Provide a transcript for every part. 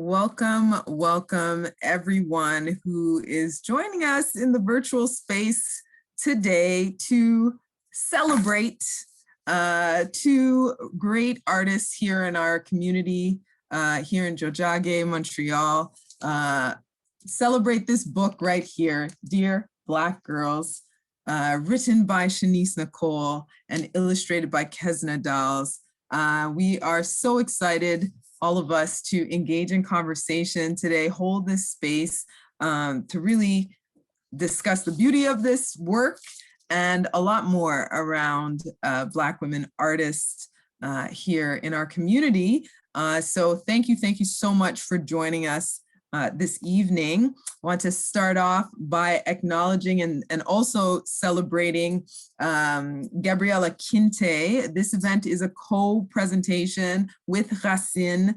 Welcome, welcome everyone who is joining us in the virtual space today to celebrate two great artists here in our community, here in Jojage, Montreal. Celebrate this book right here, Dear Black Girls, written by Shanice, Nicole, and illustrated by Kezna, Dalz. We are so excited, all of us, to engage in conversation today, hold this space to really discuss the beauty of this work and a lot more around Black women artists here in our community. So thank you so much for joining us this evening. I want to start off by acknowledging and also celebrating Gabriela Kinte. This event is a co-presentation with Racines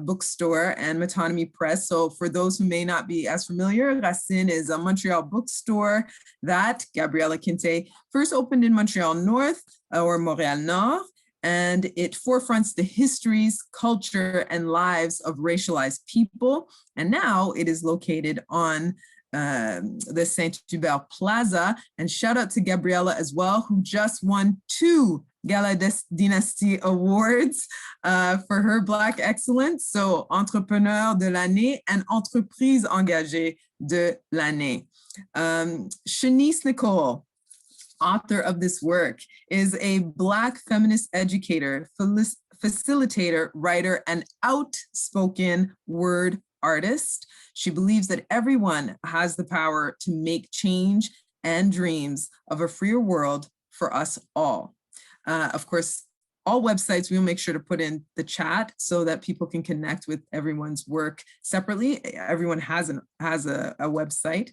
bookstore and Metonymy Press. So for those who may not be as familiar, Racines is a Montreal bookstore that Gabriela Kinte first opened in Montreal North or Montreal Nord, and it forefronts the histories, culture, and lives of racialized people. And now it is located on the Saint-Hubert Plaza. And shout out to Gabriela as well, who just won 2 Gala Dynasty Awards for her Black excellence. So Entrepreneur de l'année and Entreprise engagée de l'année. Shanice Nicole, author of this work, is a Black feminist educator, facilitator, writer, and outspoken word artist. She believes that everyone has the power to make change and dreams of a freer world for us all. Of course, all websites we'll make sure to put in the chat so that people can connect with everyone's work separately. Everyone has a website.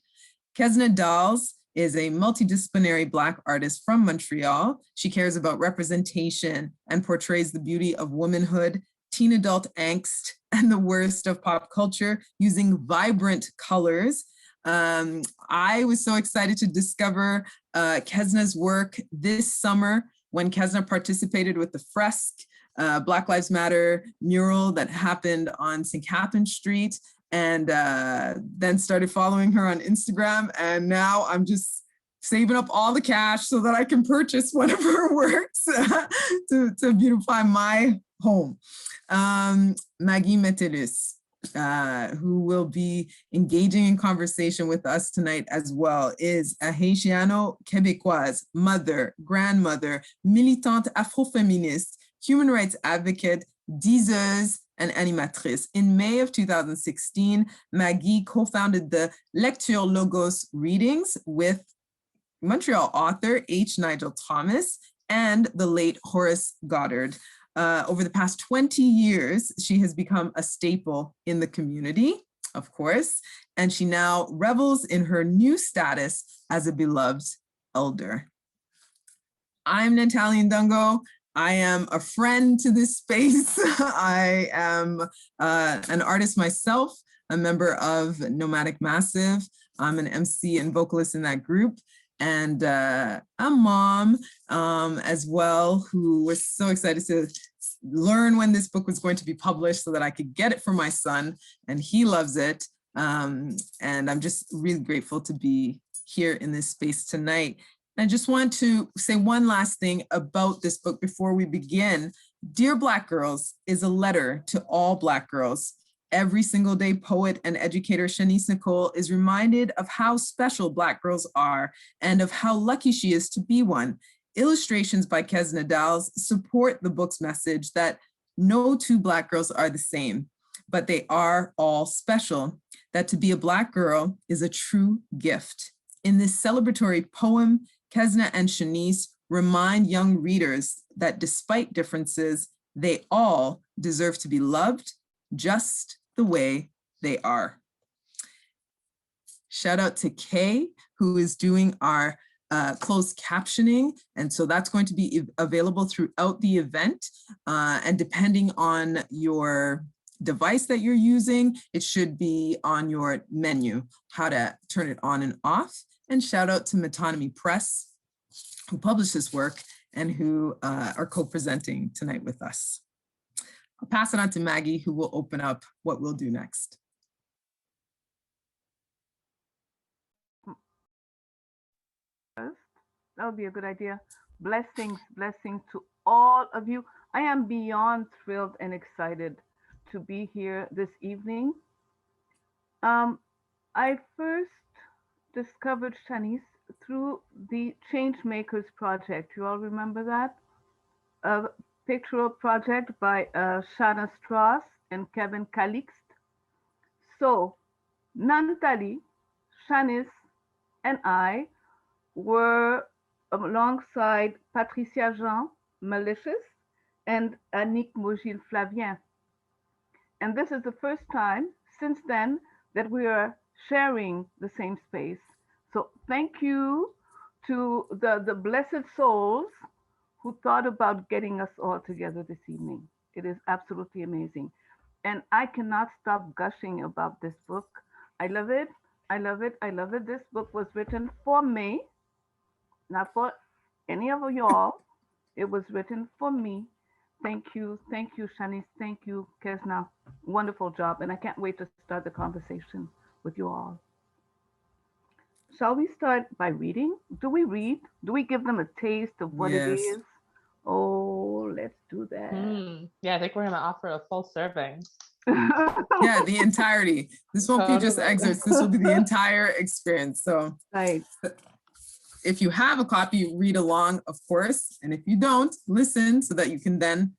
Kezna Dalz is a multidisciplinary Black artist from Montreal. She cares about representation and portrays the beauty of womanhood, teen adult angst, and the worst of pop culture using vibrant colors. I was so excited to discover Kezna's work this summer when Kezna participated with the Fresque, Black Lives Matter mural that happened on St. Catherine Street, and then started following her on Instagram. And now I'm just saving up all the cash so that I can purchase one of her works to beautify my home. Maguy Métellus, who will be engaging in conversation with us tonight as well, is a Haitiano-Québécoise, mother, grandmother, militante Afro-feminist, human rights advocate, diseuse, and animatrice. In May of 2016, Maguy co-founded the Lecture Logos readings with Montreal author H. Nigel Thomas and the late Horace Goddard. Over the past 20 years, she has become a staple in the community, of course, and she now revels in her new status as a beloved elder. I'm Nantali Indongo. I am a friend to this space. I am an artist myself, a member of Nomadic Massive. I'm an MC and vocalist in that group, and a mom as well, who was so excited to learn when this book was going to be published so that I could get it for my son, and he loves it. And I'm just really grateful to be here in this space tonight. I just want to say one last thing about this book before we begin. Dear Black Girls is a letter to all Black girls. Every single day, poet and educator Shanice Nicole is reminded of how special Black girls are and of how lucky she is to be one. Illustrations by Kezna Dalz support the book's message that no 2 Black girls are the same, but they are all special, that to be a Black girl is a true gift. In this celebratory poem, Kezna and Shanice remind young readers that despite differences, they all deserve to be loved just the way they are. Shout out to Kay, who is doing our closed captioning. And so that's going to be available throughout the event. And depending on your device that you're using, it should be on your menu, how to turn it on and off. And shout out to Metonymy Press, who published this work and who are co-presenting tonight with us. I'll pass it on to Maggie, who will open up what we'll do next. That would be a good idea. Blessings, blessings to all of you. I am beyond thrilled and excited to be here this evening. I first discovered Shanice through the Changemakers Project. You all remember that? A pictorial project by Shana Strauss and Kevin Calixt. So, Nantali, Shanice, and I were alongside Patricia Jean, Malicious, and Annick Mogil Flavien. And this is the first time since then that we are sharing the same space. So thank you to the blessed souls who thought about getting us all together this evening. It is absolutely amazing. And I cannot stop gushing about this book. I love it. I love it. I love it. This book was written for me, not for any of y'all. It was written for me. Thank you, Shanice. Thank you, Kezna. Wonderful job. And I can't wait to start the conversation with you all. Shall we start by reading? Do we read? Do we give them a taste of what it is? Oh, let's do that. Yeah, I think we're going to offer a full serving. Yeah, the entirety. This won't be just excerpts. This will be the entire experience. So right. If you have a copy, read along, of course. And if you don't, listen so that you can then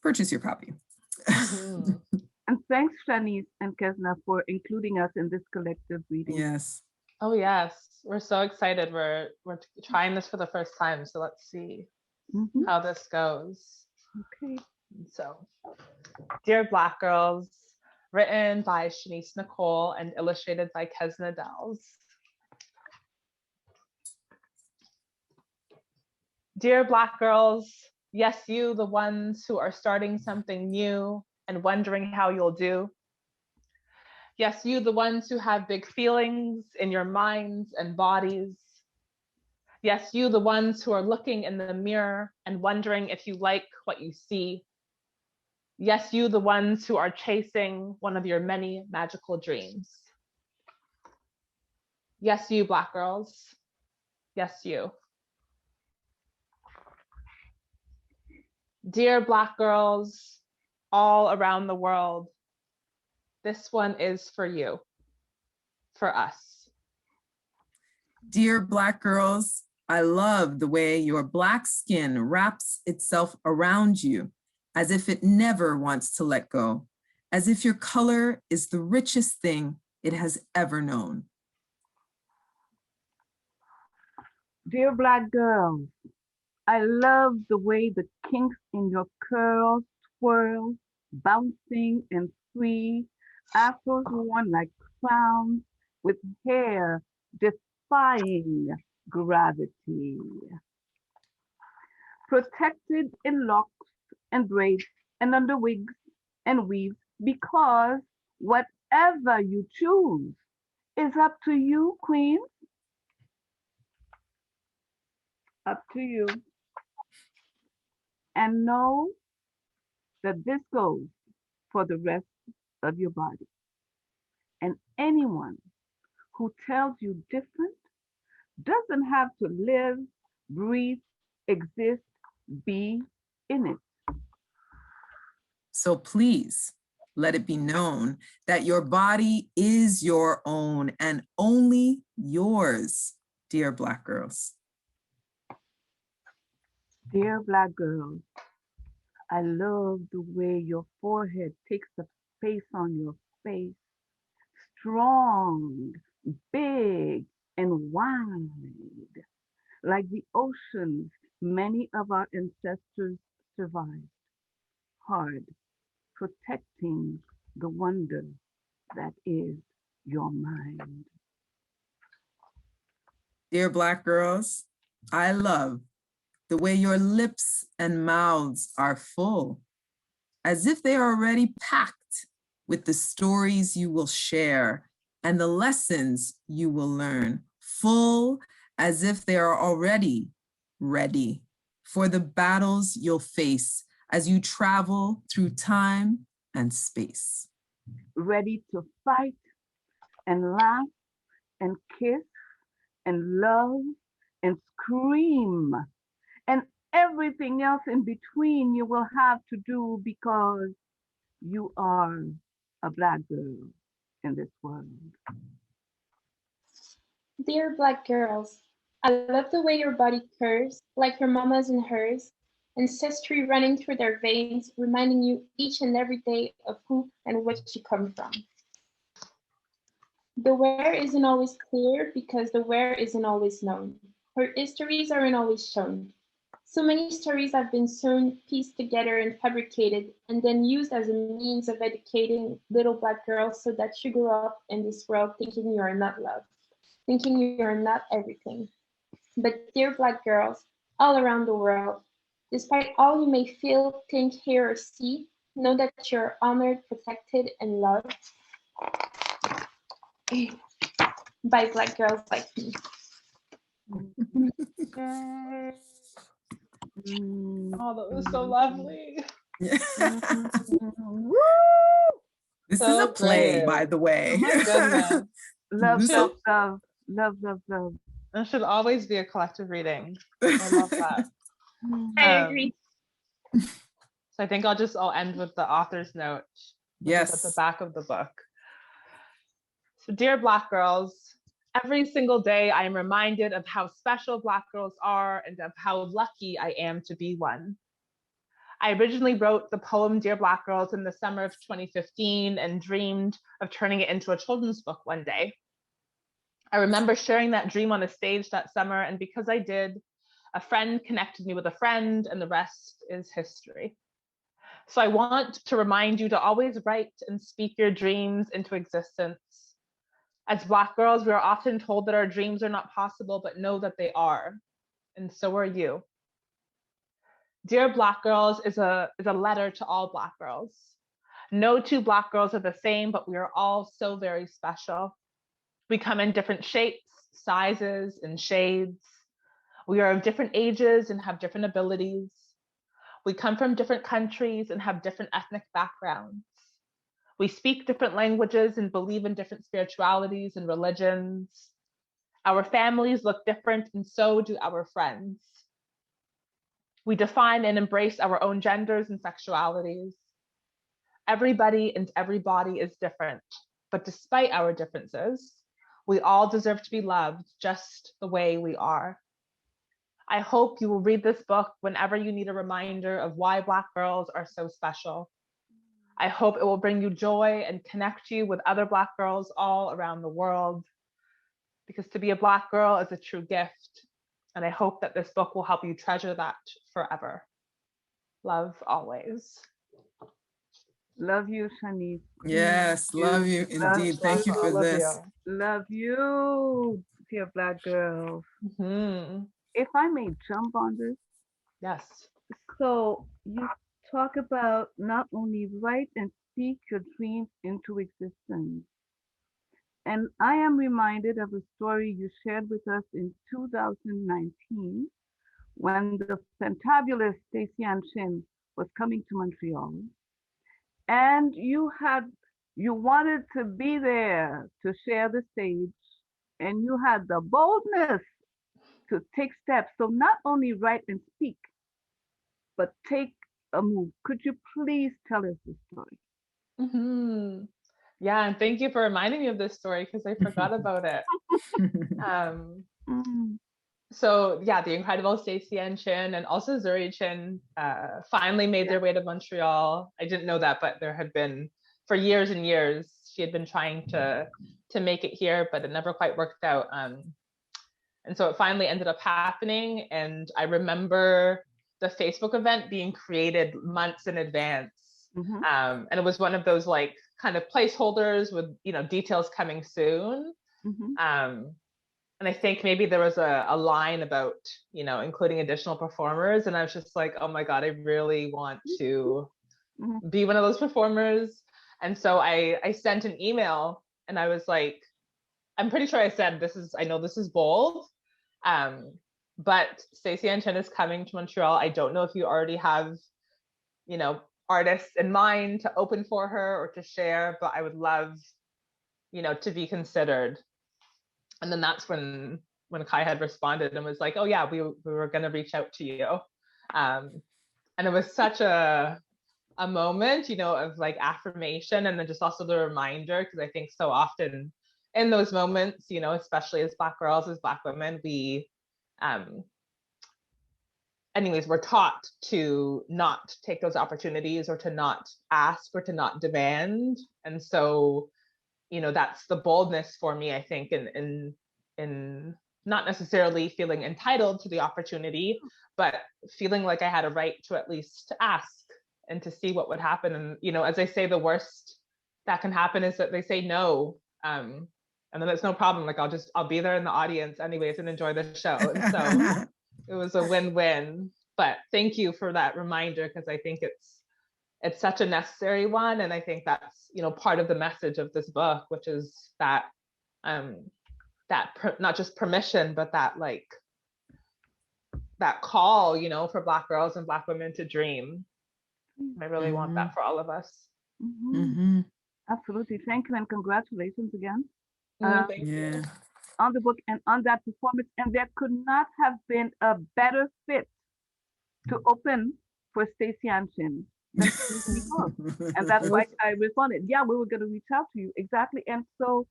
purchase your copy. And thanks, Shanice and Kezna, for including us in this collective reading. Yes. Oh, yes. We're so excited. We're trying this for the first time. So let's see how this goes. Okay. So, Dear Black Girls, written by Shanice Nicole and illustrated by Kezna Dalz. Dear Black girls, yes, you, the ones who are starting something new and wondering how you'll do. Yes, you, the ones who have big feelings in your minds and bodies. Yes, you, the ones who are looking in the mirror and wondering if you like what you see. Yes, you, the ones who are chasing one of your many magical dreams. Yes, you, Black girls. Yes, you. Dear Black girls all around the world, this one is for you, for us. Dear Black girls, I love the way your Black skin wraps itself around you as if it never wants to let go, as if your color is the richest thing it has ever known. Dear Black girls, I love the way the kinks in your curls twirl, bouncing and free, afros worn like crowns, with hair defying gravity. Protected in locks and braids and under wigs and weaves, because whatever you choose is up to you, queens. Up to you. And know that this goes for the rest of your body. And anyone who tells you different doesn't have to live, breathe, exist, be in it. So please let it be known that your body is your own and only yours, dear Black girls. Dear Black girls, I love the way your forehead takes up space on your face. Strong, big, and wide. Like the oceans many of our ancestors survived. Hard, protecting the wonder that is your mind. Dear Black girls, I love the way your lips and mouths are full, as if they are already packed with the stories you will share and the lessons you will learn, full as if they are already ready for the battles you'll face as you travel through time and space. Ready to fight and laugh and kiss and love and scream and everything else in between you will have to do because you are a Black girl in this world. Dear Black girls, I love the way your body curves, like your mama's and hers, ancestry running through their veins, reminding you each and every day of who and where you come from. The where isn't always clear because the where isn't always known. Her histories aren't always shown. So many stories have been sewn, pieced together and fabricated, and then used as a means of educating little Black girls so that you grow up in this world thinking you are not loved, thinking you are not everything. But dear Black girls, all around the world, despite all you may feel, think, hear, or see, know that you're honored, protected, and loved by Black girls like me. Oh, that was so lovely. This So is a play, great. by the way. Oh my goodness. Love, So- love, love, love, love, love. That should always be a collective reading. I love that. I agree. So I think I'll end with the author's note. which is at the Yes. back of the book. So dear Black girls, every single day I am reminded of how special Black girls are and of how lucky I am to be one. I originally wrote the poem Dear Black Girls in the summer of 2015 and dreamed of turning it into a children's book one day. I remember sharing that dream on a stage that summer, and because I did, a friend connected me with a friend, and the rest is history. So I want to remind you to always write and speak your dreams into existence. As Black girls, we are often told that our dreams are not possible, but know that they are, and so are you. Dear Black Girls is a letter to all Black girls. No two Black girls are the same, but we are all so very special. We come in different shapes, sizes, and shades. We are of different ages and have different abilities. We come from different countries and have different ethnic backgrounds. We speak different languages and believe in different spiritualities and religions. Our families look different, and so do our friends. We define and embrace our own genders and sexualities. Everybody and everybody is different, but despite our differences, we all deserve to be loved just the way we are. I hope you will read this book whenever you need a reminder of why Black girls are so special. I hope it will bring you joy and connect you with other Black girls all around the world, because to be a Black girl is a true gift. And I hope that this book will help you treasure that forever. Love always. Love you, Shanice. Yes, love you indeed. Love Thank you for All of this. Love you, dear Black girls. Mhm. If I may jump on this. Yes. So you talk about not only write and speak your dreams into existence. And I am reminded of a story you shared with us in 2019 when the fantabulous Stacey Ann Chin was coming to Montreal. And you wanted to be there to share the stage, and you had the boldness to take steps. So not only write and speak, but take a move. Could you please tell us the story? Mm-hmm. Yeah, and thank you for reminding me of this story because I forgot about it. So yeah, the incredible Stacey Ann Chin and also Zuri Chin finally made their way to Montreal. I didn't know that, but there had been for years and years. She had been trying to make it here, but it never quite worked out. And so it finally ended up happening. And I remember the Facebook event being created months in advance. And it was one of those like kind of placeholders with details coming soon. And I think maybe there was a line about, including additional performers. And I was just like, oh my God, I really want to be one of those performers. And so I sent an email and I was like, I'm pretty sure I said, I know this is bold, but Stacey Ann Chin is coming to Montreal. I don't know if you already have, artists in mind to open for her or to share, but I would love, to be considered. And then that's when Kai had responded and was like, oh yeah, we were going to reach out to you. And it was such a moment, of like affirmation, and then just also the reminder, because I think so often in those moments, especially as Black girls, as Black women, we, we're taught to not take those opportunities, or to not ask, or to not demand. And so, that's the boldness for me, I think, in not necessarily feeling entitled to the opportunity, but feeling like I had a right to at least ask and to see what would happen. And, as I say, the worst that can happen is that they say no. And then it's no problem. Like, I'll be there in the audience anyways and enjoy the show. And so it was a win-win. But thank you for that reminder, because I think it's such a necessary one. And I think that's, part of the message of this book, which is that, not just permission, but that call, for Black girls and Black women to dream. I really want that for all of us. Absolutely. Thank you, and congratulations again. Thank you. On the book and on that performance. And there could not have been a better fit to open for Stacey and Chin than Nicole. And that's why I responded. Yeah, we were going to reach out to you. Exactly. And so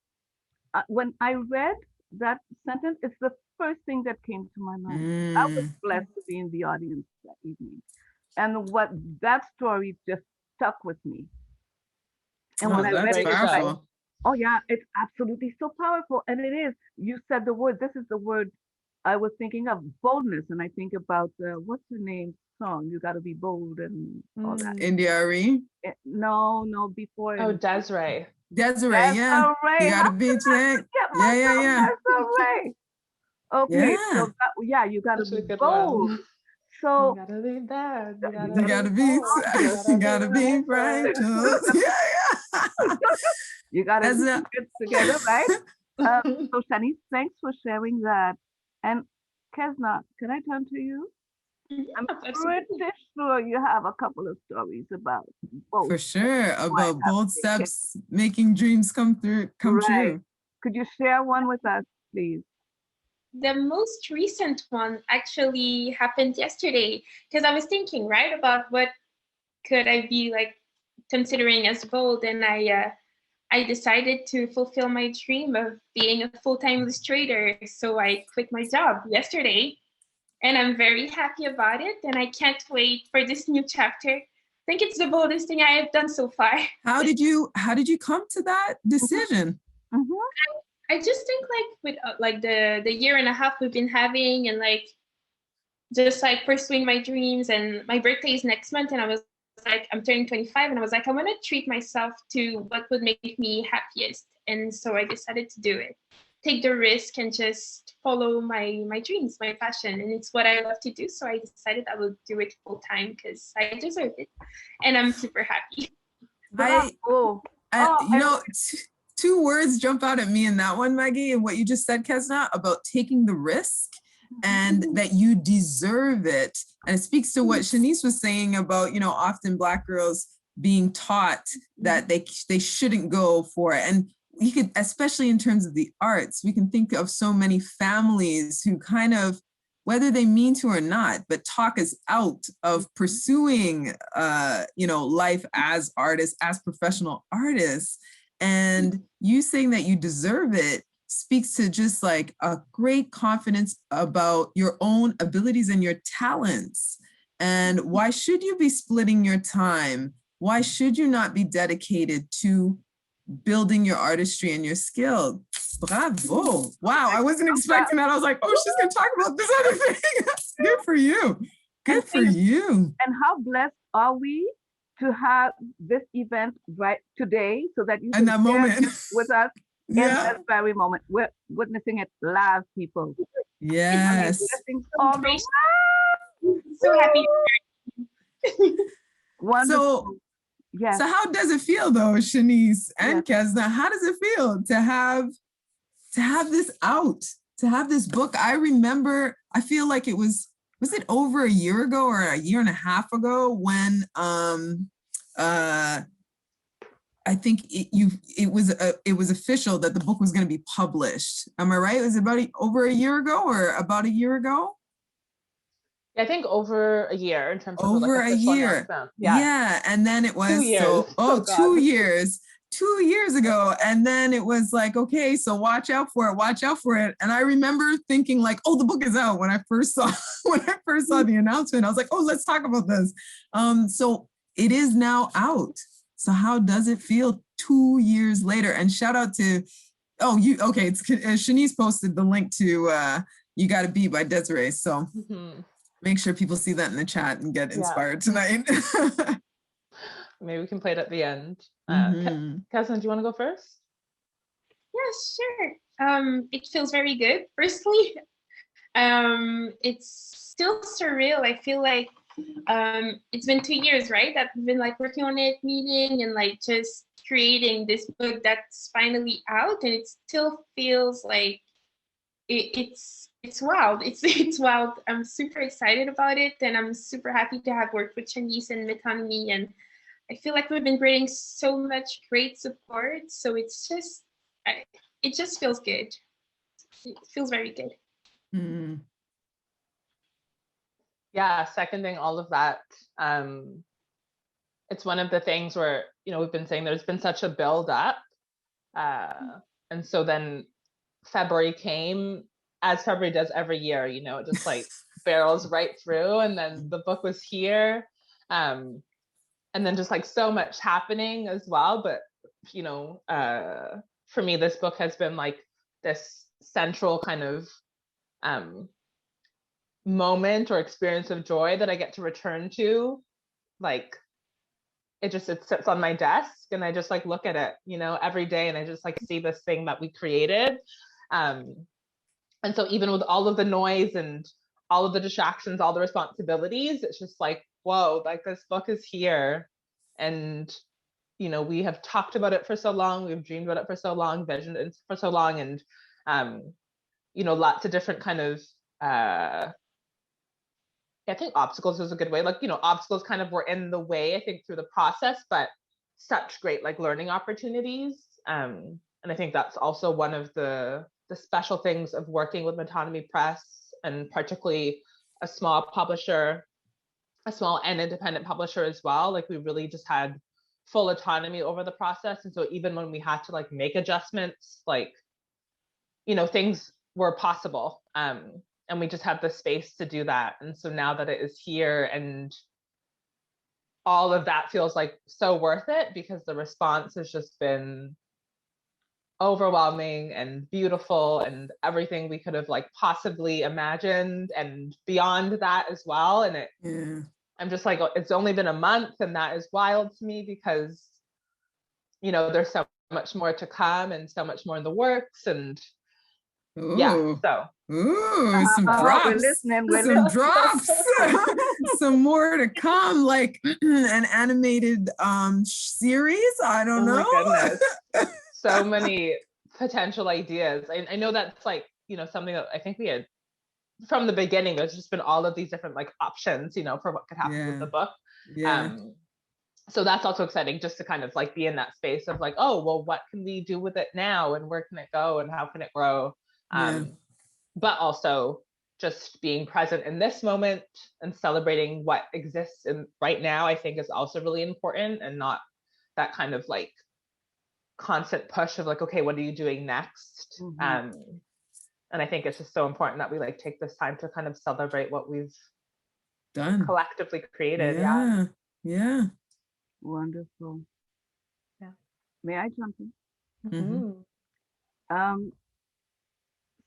when I read that sentence, it's the first thing that came to my mind. I was blessed to be in the audience that evening. And what that story just stuck with me. And when I read it, it's like, oh yeah, it's absolutely so powerful. And it is. You said the word, this is the word I was thinking of, boldness. And I think about, what's the name song? You Gotta Be Bold and all that. Indongo? No, before. Oh, Desiree. Desiree, yeah. You gotta be today. Yeah. Desiree. Okay, so that, you gotta be bold. So you gotta be bad. You gotta be righteous. You gotta get together, right? So Shanice, thanks for sharing that. And Kezna, can I turn to you? I'm pretty sure you have a couple of stories about both. For sure, about bold steps making dreams come true. Could you share one with us, please? The most recent one actually happened yesterday, because I was thinking, right, about what could I be like considering as bold, and I decided to fulfill my dream of being a full-time illustrator. So I quit my job yesterday, and I'm very happy about it, and I can't wait for this new chapter. I think it's the boldest thing I have done so far. How did you come to that decision? I just think with the year and a half we've been having, and just pursuing my dreams, and my birthday is next month, and I was like, I'm turning 25, and I was like, I want to treat myself to what would make me happiest. And so I decided to do it, take the risk, and just follow my dreams, my passion. And it's what I love to do. So I decided I will do it full time because I deserve it. And I'm super happy. Two words jump out at me in that one, Maguy, and what you just said, Kezna, about taking the risk and that you deserve it. And it speaks to what Shanice was saying about, often Black girls being taught that they shouldn't go for it. And we could, especially in terms of the arts, we can think of so many families who kind of, whether they mean to or not, but talk us out of pursuing, life as artists, as professional artists. And you saying that you deserve it speaks to just like a great confidence about your own abilities and your talents. And why should you be splitting your time? Why should you not be dedicated to building your artistry and your skill? Bravo. Wow, I wasn't expecting that. I was like, oh, she's gonna talk about this other thing. Good for you. Good for you. And how blessed are we to have this event right today, so that you can that moment with us in that very moment. We're witnessing it live, people. Yes. So happy. Wonderful. So how does it feel though, Shanice and Kezna? How does it feel to have this out, to have this book? I remember, I feel like it was was it over a year ago or a year and a half ago when I think it was official that the book was going to be published. Am I right? Was it over a year ago or about a year ago? I think over a year in terms of Over a year. Yeah. And then it was 2 years. 2 years. 2 years ago. And then it was like, okay, so watch out for it. And I remember thinking like, oh, the book is out when I first saw the announcement. I was like, oh, let's talk about this. So it is now out. So how does it feel 2 years later? And shout out to, it's Shanice posted the link to You Gotta Be by Desiree. So make sure people see that in the chat and get inspired tonight. Maybe we can play it at the end. Kezna, do you want to go first? Yes, sure. It feels very good. Firstly, it's still surreal. I feel like it's been 2 years, right? That we've been like working on it, meeting, and like just creating this book that's finally out, and it still feels like it's wild. It's wild. I'm super excited about it, and I'm super happy to have worked with Shanice and Metonymy, and I feel like we've been getting so much great support. So it just feels good. It feels very good. Mm-hmm. Yeah, seconding all of that. It's one of the things where, we've been saying there's been such a build up. And so then February came, as February does every year, it just like barrels right through. And then the book was here. And then just like so much happening as well. But, for me, this book has been like this central kind of moment or experience of joy that I get to return to. Like it sits on my desk and I just like look at it, every day, and I just like see this thing that we created. And so even with all of the noise and all of the distractions, all the responsibilities, it's just like, whoa, like this book is here. And we have talked about it for so long, we've dreamed about it for so long, visioned it for so long, and lots of different kind of I think obstacles is a good way. Like, obstacles kind of were in the way, I think, through the process, but such great like learning opportunities. And I think that's also one of the special things of working with Metonymy Press, and particularly a small publisher, a small and independent publisher as well. Like we really just had full autonomy over the process. And so even when we had to like make adjustments, like, things were possible. And we just have the space to do that. And so now that it is here, and all of that feels like so worth it, because the response has just been overwhelming and beautiful, and everything we could have like possibly imagined, and beyond that as well. And I'm just like, it's only been a month, and that is wild to me, because, there's so much more to come and so much more in the works. And some drops. We're listening. Some drops. Some more to come, like an animated series. I don't know. My goodness. So many potential ideas. I know that's like, something that I think we had from the beginning. There's just been all of these different like options, for what could happen with the book. So that's also exciting, just to kind of like be in that space of like, oh, well, what can we do with it now, and where can it go, and how can it grow? But also just being present in this moment and celebrating what exists in right now, I think is also really important, and not that kind of like constant push of like, okay, what are you doing next? And I think it's just so important that we like take this time to kind of celebrate what we've done, collectively created. Yeah. Wonderful. Yeah. May I jump in?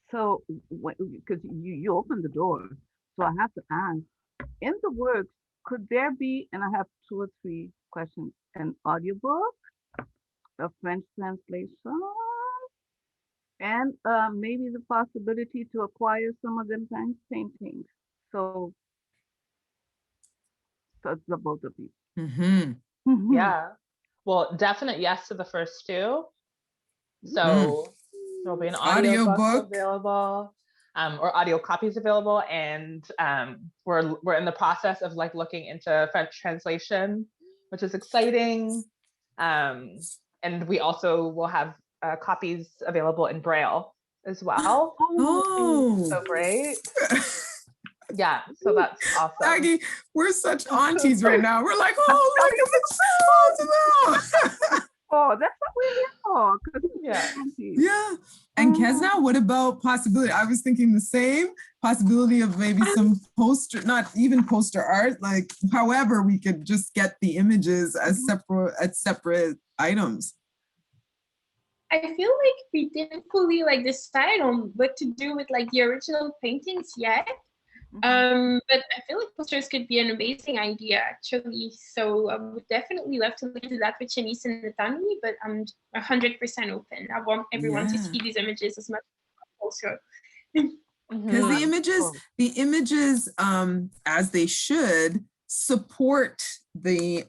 So, because you opened the door, so I have to ask, in the works, could there be, and I have 2 or 3 questions, an audiobook, a French translation, and maybe the possibility to acquire some of them paintings? So, that's the both of you. Yeah. Well, definite yes to the first 2. So there'll be an audiobook available. or audio copies available, and we're in the process of like looking into French translation, which is exciting. And we also will have copies available in Braille as well. Oh, So great. Yeah, so that's awesome. Maggie, we're such aunties right now. We're like, oh, look at the children. Oh, that's what we're here for. 'Cause Yeah. Yeah. And Kezna, what about possibility? I was thinking the same possibility of maybe some poster, not even poster art, like however we could just get the images as separate items. I feel like we didn't fully like decide on what to do with like the original paintings yet. But I feel like posters could be an amazing idea actually. So I would definitely love to look into that with Shanice and Nantali, but I'm 100% open. I want everyone to see these images as much as possible. Because the images, as they should, support the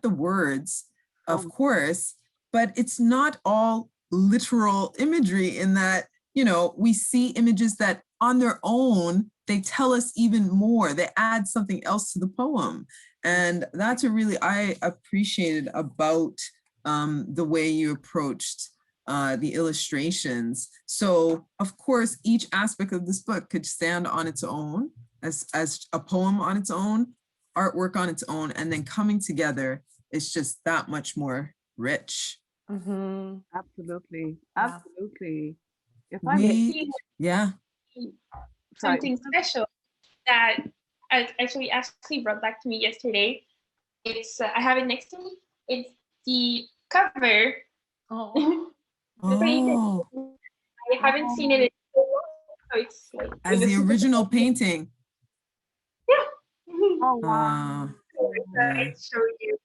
words, of course, but it's not all literal imagery in that, you know, we see images that on their own, they tell us even more. They add something else to the poem. And that's what really I appreciated about the way you approached the illustrations. So of course, each aspect of this book could stand on its own as a poem on its own, artwork on its own, and then coming together, it's just that much more rich. Absolutely. Yeah. Absolutely. If Something special that actually brought back to me yesterday. It's I have it next to me. It's the cover. I haven't seen it in so long, so it's like as the original painting. Yeah. Oh wow! I show you.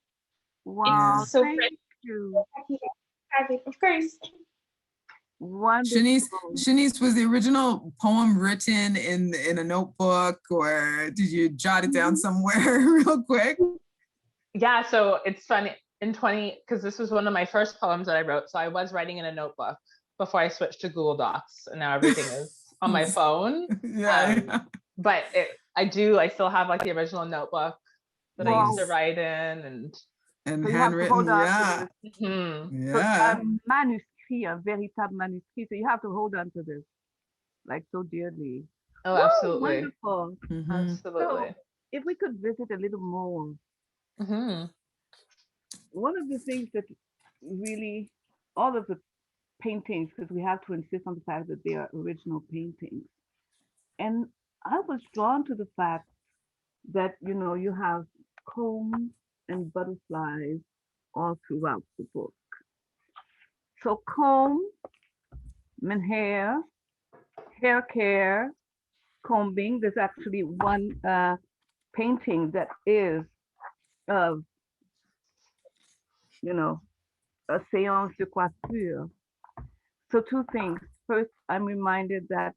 Wow! So Thank you. Have it, of course. Shanice, was the original poem written in a notebook, or did you jot it down somewhere real quick? Yeah, so it's funny because this was one of my first poems that I wrote. So I was writing in a notebook before I switched to Google Docs, and now everything is on my phone. But I still have like the original notebook that I used to write in, and so handwritten, manuscrit, a véritable manuscrit. So you have to hold on to this, like so dearly. Oh, absolutely. Wonderful. Absolutely. So if we could visit a little more. One of the things that really, all of the paintings, because we have to insist on the fact that they are original paintings. And I was drawn to the fact that, you know, you have combs and butterflies all throughout the book. So comb, hair care, combing. There's actually one painting that is of, you know, a séance de coiffure. So two things. First, I'm reminded that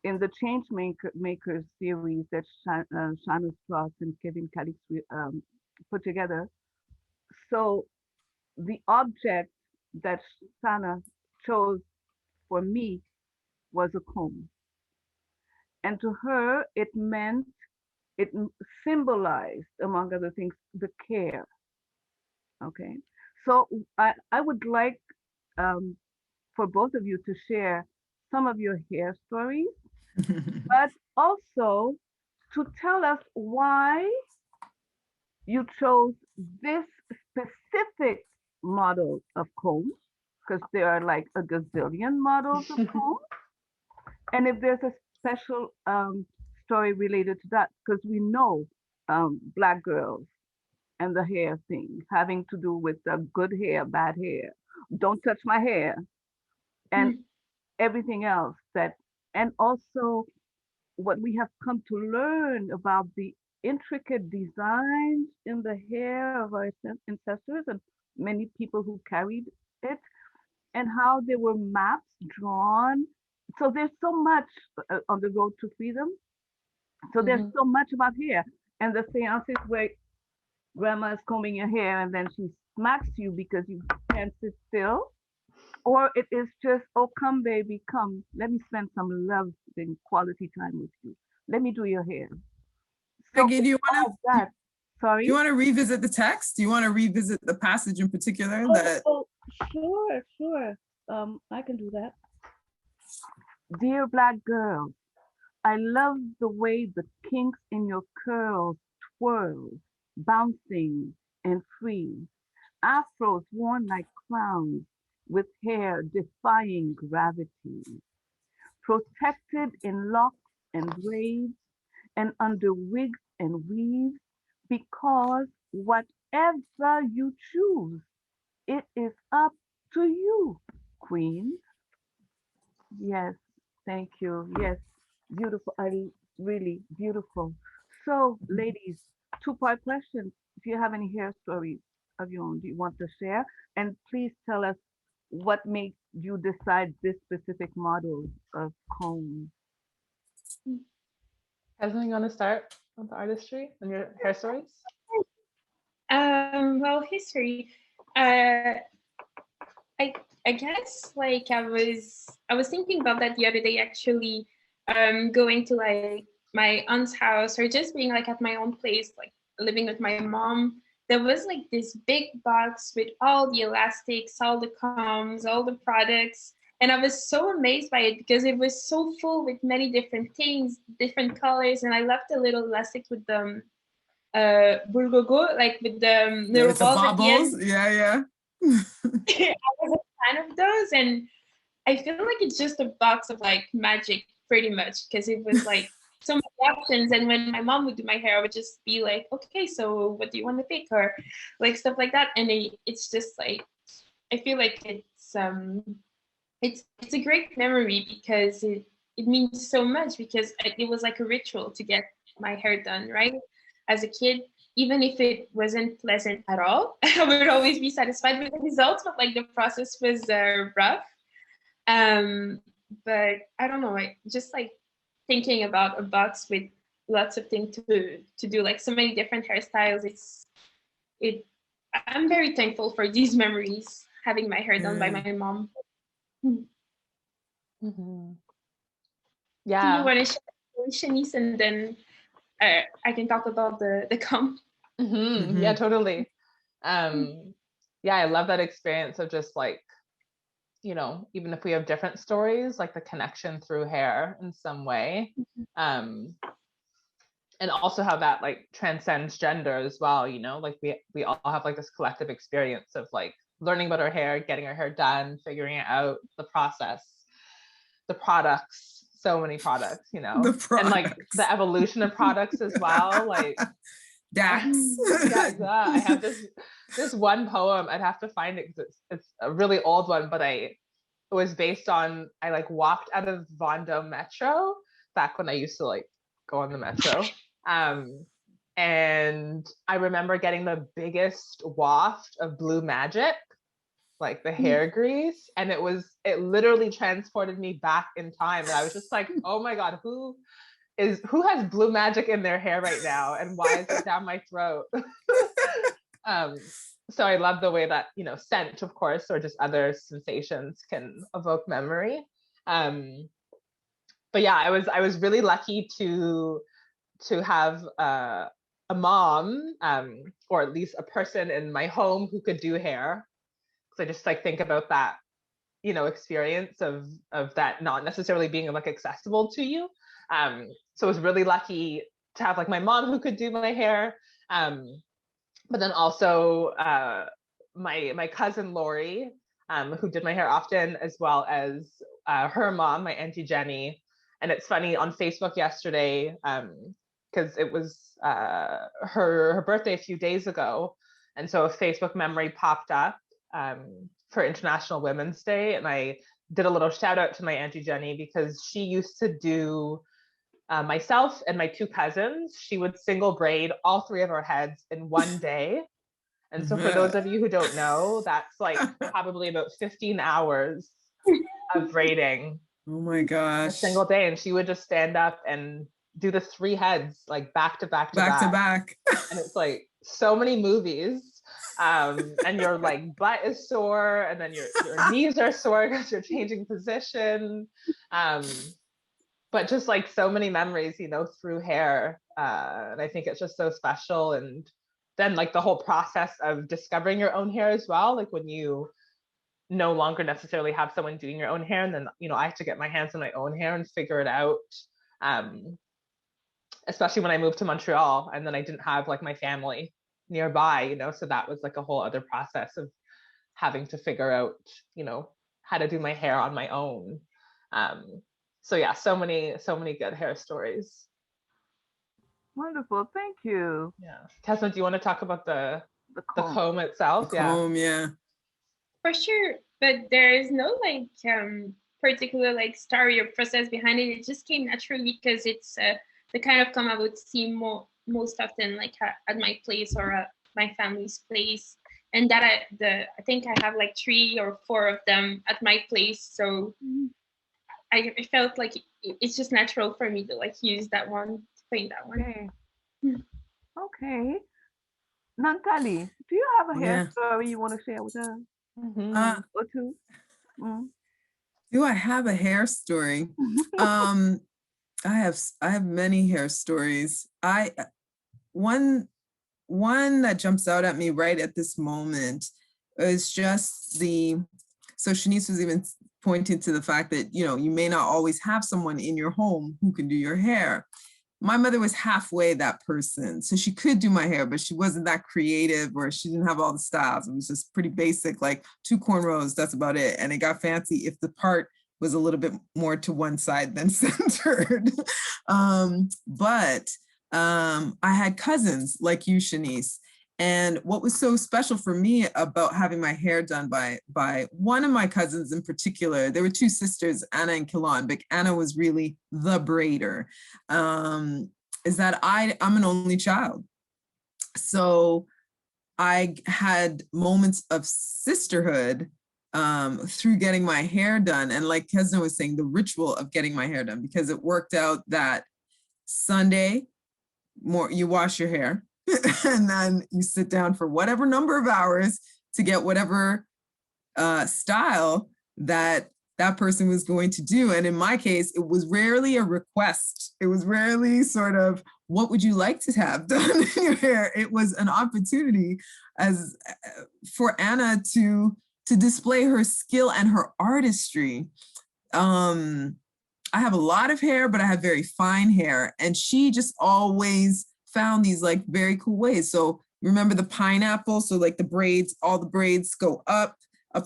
in the Change Makers series that Shanice Cross and Kevin Calix put together, so the object that Sana chose for me was a comb. And to her, it symbolized, among other things, the care. Okay. So I would like for both of you to share some of your hair stories, but also to tell us why you chose this specific model of combs, because there are like a gazillion models of combs, and if there's a special story related to that, because we know Black girls and the hair thing having to do with good hair, bad hair, don't touch my hair, and everything else and also what we have come to learn about the intricate designs in the hair of our ancestors and many people who carried it, and how there were maps drawn. So there's so much on the road to freedom. So there's so much about hair, and the seances where grandma is combing your hair and then she smacks you because you can't sit still, or it is just, oh, come, baby, come. Let me spend some love and quality time with you. Let me do your hair. So Maggie, do you all want of that. Sorry? to revisit the text? Do you want to revisit the passage in particular that? Oh, sure. I can do that. Dear black girl, I love the way the kinks in your curls twirl, bouncing and free. Afros worn like clowns with hair defying gravity. Protected in locks and braids and under wigs and weaves, because whatever you choose, it is up to you, queen. Yes, thank you. Yes, beautiful. I really beautiful. So, ladies, two-part question. If you have any hair stories of your own, do you want to share? And please tell us what made you decide this specific model of comb. Kezna, you want to start with the artistry and your hair stories? Well, history. I guess like I was thinking about that the other day actually, going to like my aunt's house or just being like at my own place, like living with my mom. There was like this big box with all the elastics, all the combs, all the products. And I was so amazed by it because it was so full with many different things, different colors. And I loved the little elastic with the bulgogo, like with the little With the balls at the end. bobbles? Yeah. I was a fan of those, and I feel like it's just a box of like magic pretty much, because it was like so many options. And when my mom would do my hair, I would just be like, okay, so what do you want to pick, or like stuff like that. And it's just like, I feel like it's a great memory because it means so much, because it was like a ritual to get my hair done, right? As a kid, even if it wasn't pleasant at all, I would always be satisfied with the results, but like the process was rough. But I don't know, like just like thinking about a box with lots of things to do, like so many different hairstyles. I'm very thankful for these memories, having my hair done by my mom. Mm-hmm. Do Yeah. you want to share, Shanice, and then I can talk about the comp? Mm-hmm. Yeah, totally. Yeah, I love that experience of just like, you know, even if we have different stories, like the connection through hair in some way. And also how that like transcends gender as well, you know, like we all have like this collective experience of like learning about our hair, getting our hair done, figuring it out, the process, the products, so many products, you know, and like the evolution of products as well, like Dax. I have this one poem. I'd have to find it because it's a really old one, but it was based on, I like walked out of Vendôme Metro back when I used to like go on the metro. And I remember getting the biggest waft of blue magic, like the hair grease, and it literally transported me back in time. And I was just like, oh my God, who has blue magic in their hair right now, and why is it down my throat? So I love the way that, you know, scent, of course, or just other sensations can evoke memory. But yeah, I was really lucky to have a mom, or at least a person in my home who could do hair. So I just like think about that, you know, experience of that not necessarily being like accessible to you. So I was really lucky to have like my mom who could do my hair, but then also my cousin Lori, who did my hair often, as well as her mom, my Auntie Jenny. And it's funny, on Facebook yesterday, because it was her birthday a few days ago, and so a Facebook memory popped up for International Women's Day, and I did a little shout out to my Auntie Jenny, because she used to do myself and my two cousins. She would single braid all three of our heads in one day. And so for those of you who don't know, that's like probably about 15 hours of braiding. Oh my gosh. A single day. And she would just stand up and do the three heads like back to back to back. Back to back. And it's like so many movies. and your like butt is sore, and then your knees are sore because you're changing position. But just like so many memories, you know, through hair. And I think it's just so special. And then like the whole process of discovering your own hair as well, like when you no longer necessarily have someone doing your own hair, and then, you know, I have to get my hands on my own hair and figure it out. Especially when I moved to Montreal, and then I didn't have like my family nearby, you know, so that was like a whole other process of having to figure out, you know, how to do my hair on my own. So yeah, so many good hair stories. Wonderful, thank you. Yeah. Kezna, do you want to talk about the comb. comb itself? The comb, yeah. For sure, but there is no like particular like story or process behind it. It just came naturally because it's the kind of comb I would see most often, like at my place or at my family's place, and that I think I have like 3 or 4 of them at my place. So I felt like it's just natural for me to like use that one, to paint that one. Okay. Okay. Nantali, do you have a hair story you want to share with us? Or two? Do I have a hair story? I have many hair stories. One that jumps out at me right at this moment is just so Shanice was even pointing to the fact that, you know, you may not always have someone in your home who can do your hair. My mother was halfway that person. So she could do my hair, but she wasn't that creative, or she didn't have all the styles. It was just pretty basic, like 2 cornrows, that's about it. And it got fancy if the part was a little bit more to one side than centered. But I had cousins like you, Shanice. And what was so special for me about having my hair done by one of my cousins in particular, there were 2 sisters, Anna and Kilon, but Anna was really the braider, is that I'm an only child. So I had moments of sisterhood through getting my hair done. And like Kezna was saying, the ritual of getting my hair done, because it worked out that Sunday, you wash your hair, and then you sit down for whatever number of hours to get whatever style that person was going to do. And in my case, it was rarely a request. It was rarely sort of, what would you like to have done in your hair? It was an opportunity for Anna to display her skill and her artistry. I have a lot of hair, but I have very fine hair. And she just always found these like very cool ways. So remember the pineapple? So like the braids, all the braids go up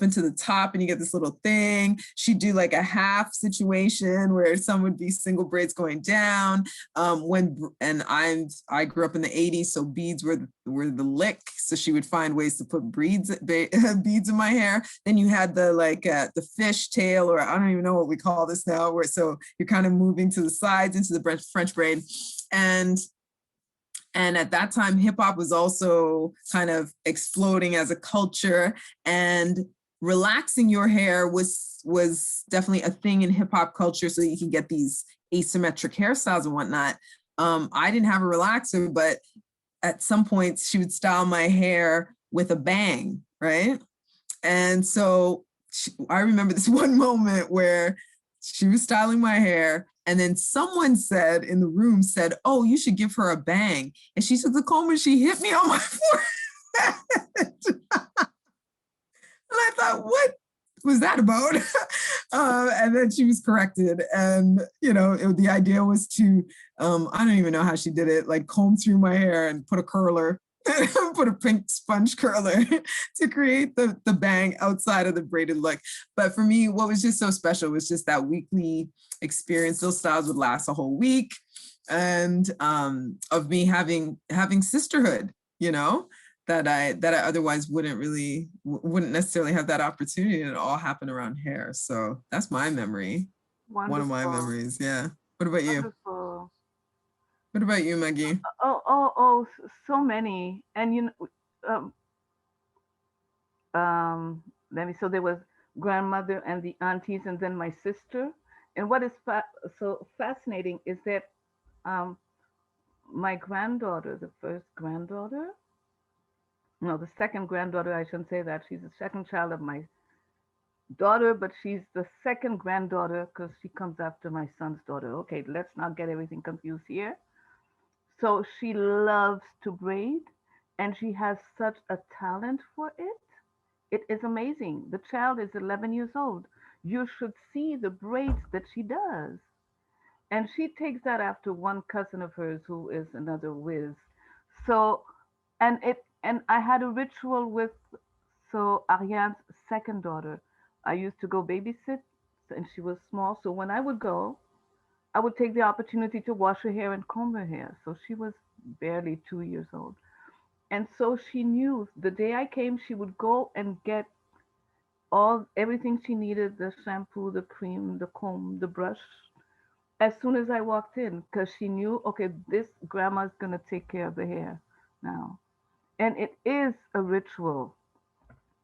into the top, and you get this little thing. She'd do like a half situation where some would be single braids going down. I grew up in the 80s, so beads were the lick. So she would find ways to put beads in my hair. Then you had the fish tail, or I don't even know what we call this now, so you're kind of moving to the sides into the French braid. And at that time, hip hop was also kind of exploding as a culture, and relaxing your hair was definitely a thing in hip hop culture, so you can get these asymmetric hairstyles and whatnot. I didn't have a relaxer, but at some point she would style my hair with a bang, right? And so I remember this one moment where she was styling my hair, and then someone in the room said, "Oh, you should give her a bang." And she took the comb and she hit me on my forehead. And I thought, what was that about? And then she was corrected. And, you know, the idea was to, I don't even know how she did it, like comb through my hair and put a curler, put a pink sponge curler to create the bang outside of the braided look. But for me, what was just so special was just that weekly experience. Those styles would last a whole week, and of me having sisterhood, you know, that I otherwise wouldn't necessarily have that opportunity. And it all happened around hair. So that's my memory. Wonderful. One of my memories. Yeah. What about you? Wonderful. What about you, Maggie? Oh, so many. And you know, so there was grandmother and the aunties, and then my sister. And what is so fascinating is that my granddaughter, the first granddaughter, no, the second granddaughter, I shouldn't say that. She's the second child of my daughter, but she's the second granddaughter because she comes after my son's daughter. Okay, let's not get everything confused here. So she loves to braid and she has such a talent for it. It is amazing. The child is 11 years old. You should see the braids that she does. And she takes that after one cousin of hers who is another whiz. So, and I had a ritual with, so Ariane's second daughter. I used to go babysit and she was small. So when I would go, I would take the opportunity to wash her hair and comb her hair. So she was barely 2 years old. And so she knew the day I came, she would go and get everything she needed, the shampoo, the cream, the comb, the brush, as soon as I walked in, because she knew, okay, this grandma's gonna take care of the hair now. And it is a ritual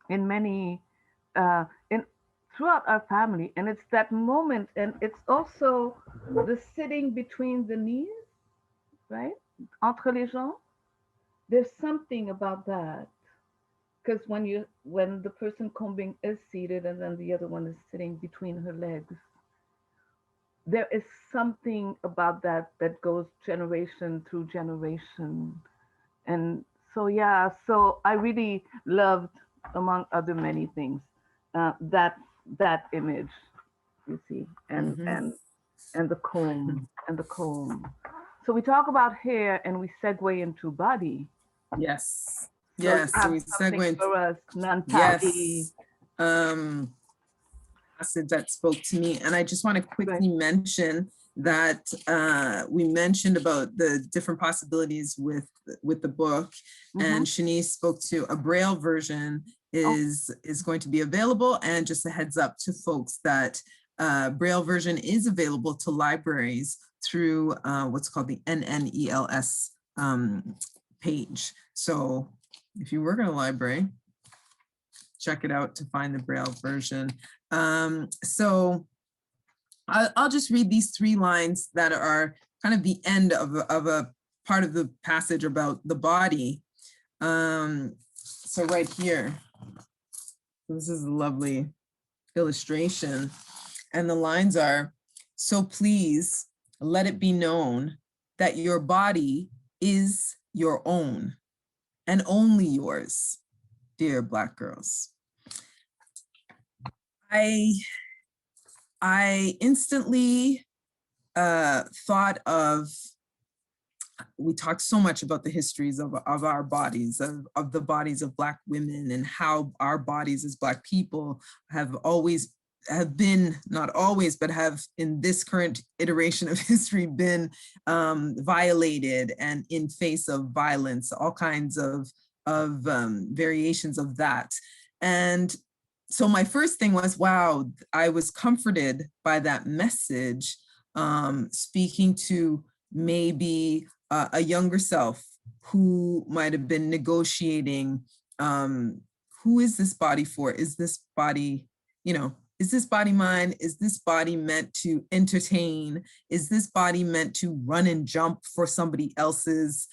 in many in throughout our family. And it's that moment, and it's also the sitting between the knees, right? Entre les jambs. There's something about that. Because when the person combing is seated and then the other one is sitting between her legs, there is something about that that goes generation through generation. And so yeah, so I really loved, among other many things, that image, you see, and the comb and the comb. So we talk about hair and we segue into body. Yes. So Yes. you have So we something segue into for us, Nantali. yes. Passage that spoke to me. And I just want to quickly mention that we mentioned about the different possibilities with the book, and Shanice spoke to a Braille version is going to be available. And just a heads up to folks that Braille version is available to libraries through what's called the NNELS page. So if you work in a library, check it out to find the Braille version. So I'll just read these 3 lines that are kind of the end of a part of the passage about the body. So right here, this is a lovely illustration. And the lines are, so please let it be known that your body is your own and only yours, dear Black girls. I instantly thought of, we talked so much about the histories of our bodies, of the bodies of Black women, and how our bodies as Black people have been, not always, but have in this current iteration of history been violated and in face of violence, all kinds of variations of that. And so my first thing was, wow, I was comforted by that message, speaking to maybe a younger self who might have been negotiating, who is this body for? Is this body, is this body mine? Is this body meant to entertain? Is this body meant to run and jump for somebody else's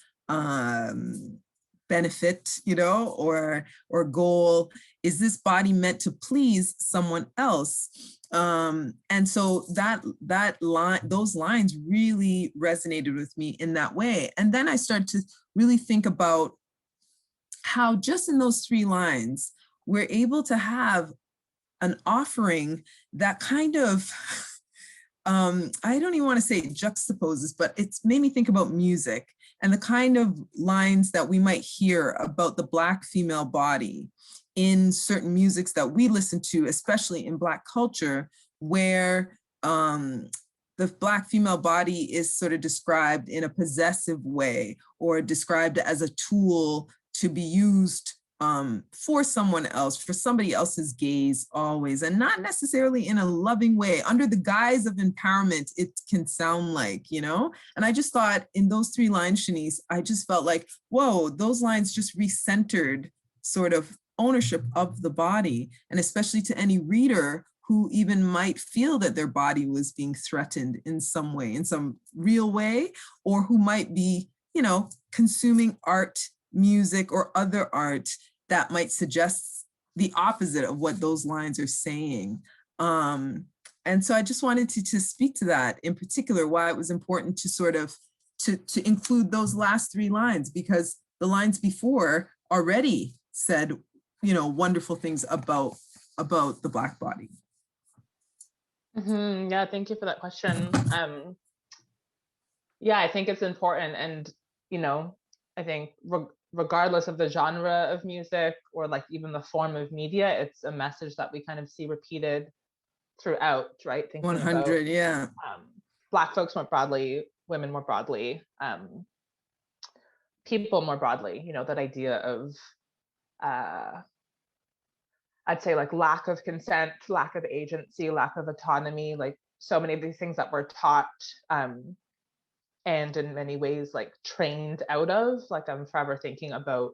benefit, or goal? Is this body meant to please someone else? And so that line, those lines really resonated with me in that way. And then I started to really think about how just in those 3 lines, we're able to have an offering that kind of, I don't even want to say juxtaposes, but it's made me think about music and the kind of lines that we might hear about the Black female body in certain musics that we listen to, especially in Black culture, where the Black female body is sort of described in a possessive way, or described as a tool to be used for someone else, for somebody else's gaze always, and not necessarily in a loving way. Under the guise of empowerment, it can sound like, and I just thought in those 3 lines, Shanice, I just felt like, whoa, those lines just recentered sort of ownership of the body, and especially to any reader who even might feel that their body was being threatened in some way, in some real way, or who might be, consuming art music or other art that might suggest the opposite of what those lines are saying. And so I just wanted to speak to that in particular, why it was important to sort of to include those last three lines, because the lines before already said, you know, wonderful things about the Black body. Yeah, thank you for that question. Yeah, I think it's important, and you know, I think regardless of the genre of music or like even the form of media, it's a message that we kind of see repeated throughout, right? Thinking 100, about, yeah. Black folks more broadly, women more broadly, people more broadly, you know, that idea of, I'd say like lack of consent, lack of agency, lack of autonomy, like so many of these things that we're taught, and in many ways like trained out of. Like I'm forever thinking about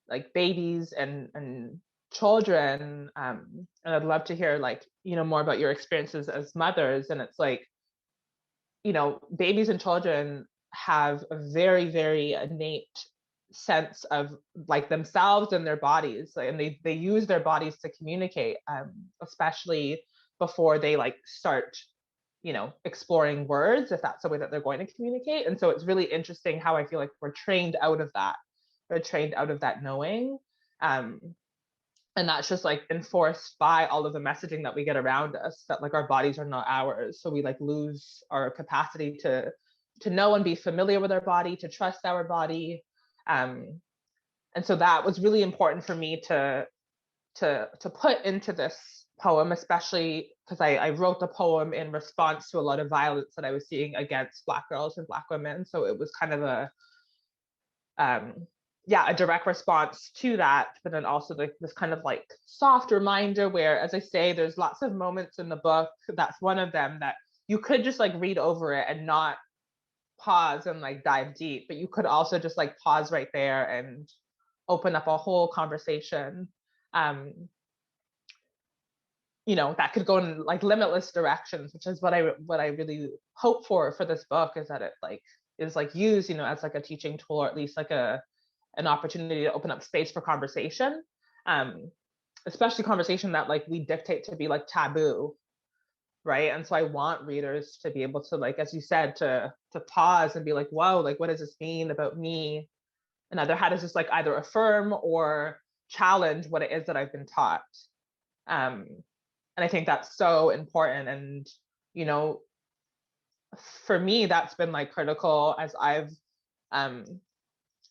like babies and children, and I'd love to hear like, you know, more about your experiences as mothers. And it's like, you know, babies and children have a very, very innate sense of like themselves and their bodies, and they use their bodies to communicate, especially before they like start, you know, exploring words, if that's the way that they're going to communicate. And so it's really interesting how I feel like we're trained out of that. We're trained out of that knowing. And that's just like enforced by all of the messaging that we get around us, that like our bodies are not ours. So we like lose our capacity to know and be familiar with our body, to trust our body. And so that was really important for me to put into this poem, especially because I wrote the poem in response to a lot of violence that I was seeing against Black girls and Black women. So it was kind of a direct response to that, but then also like this kind of like soft reminder where, as I say, there's lots of moments in the book, that's one of them, that you could just like read over it and not pause and like dive deep, but you could also just like pause right there and open up a whole conversation, you know, that could go in like limitless directions, which is what I really hope for this book, is that it like is like used, you know, as like a teaching tool, or at least like an opportunity to open up space for conversation, especially conversation that like we dictate to be like taboo, right? And so I want readers to be able to, like, as you said, to pause and be like, whoa, like what does this mean about me? And either how does this like either affirm or challenge what it is that I've been taught? And I think that's so important. And, you know, for me, that's been like critical as I've,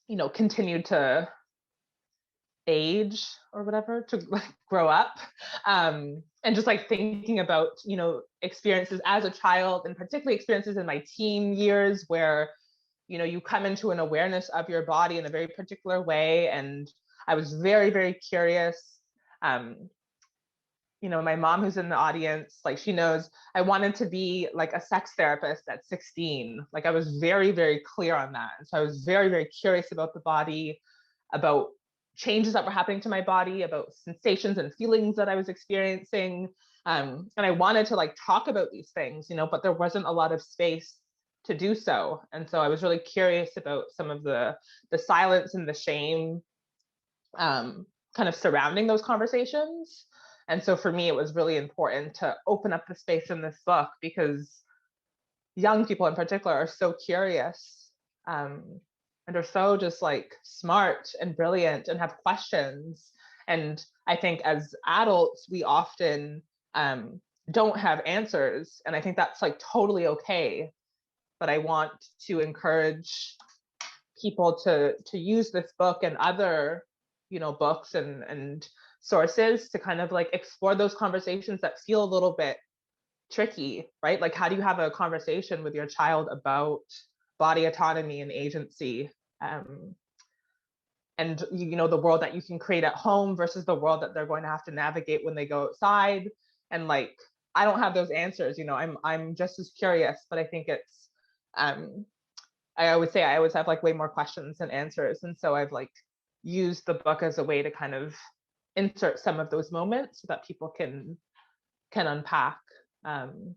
you know, continued to age or whatever, to like grow up, and just like thinking about, you know, experiences as a child, and particularly experiences in my teen years where, you know, you come into an awareness of your body in a very particular way. And I was very, very curious. You know, my mom, who's in the audience, like she knows I wanted to be like a sex therapist at 16. Like I was very, very clear on that. And so I was very, very curious about the body, about changes that were happening to my body, about sensations and feelings that I was experiencing. And I wanted to like talk about these things, you know, but there wasn't a lot of space to do so. And so I was really curious about some of the silence and the shame, kind of surrounding those conversations. And so for me, it was really important to open up the space in this book, because young people in particular are so curious, and are so just like smart and brilliant and have questions. And I think as adults, we often don't have answers. And I think that's like totally okay. But I want to encourage people to use this book and other, you know, books and sources to kind of like explore those conversations that feel a little bit tricky, right? Like, how do you have a conversation with your child about body autonomy and agency, and you know, the world that you can create at home versus the world that they're going to have to navigate when they go outside? And like, I don't have those answers, you know, I'm just as curious, but I think it's I always say I always have like way more questions than answers. And so I've like used the book as a way to kind of insert some of those moments so that people can unpack, and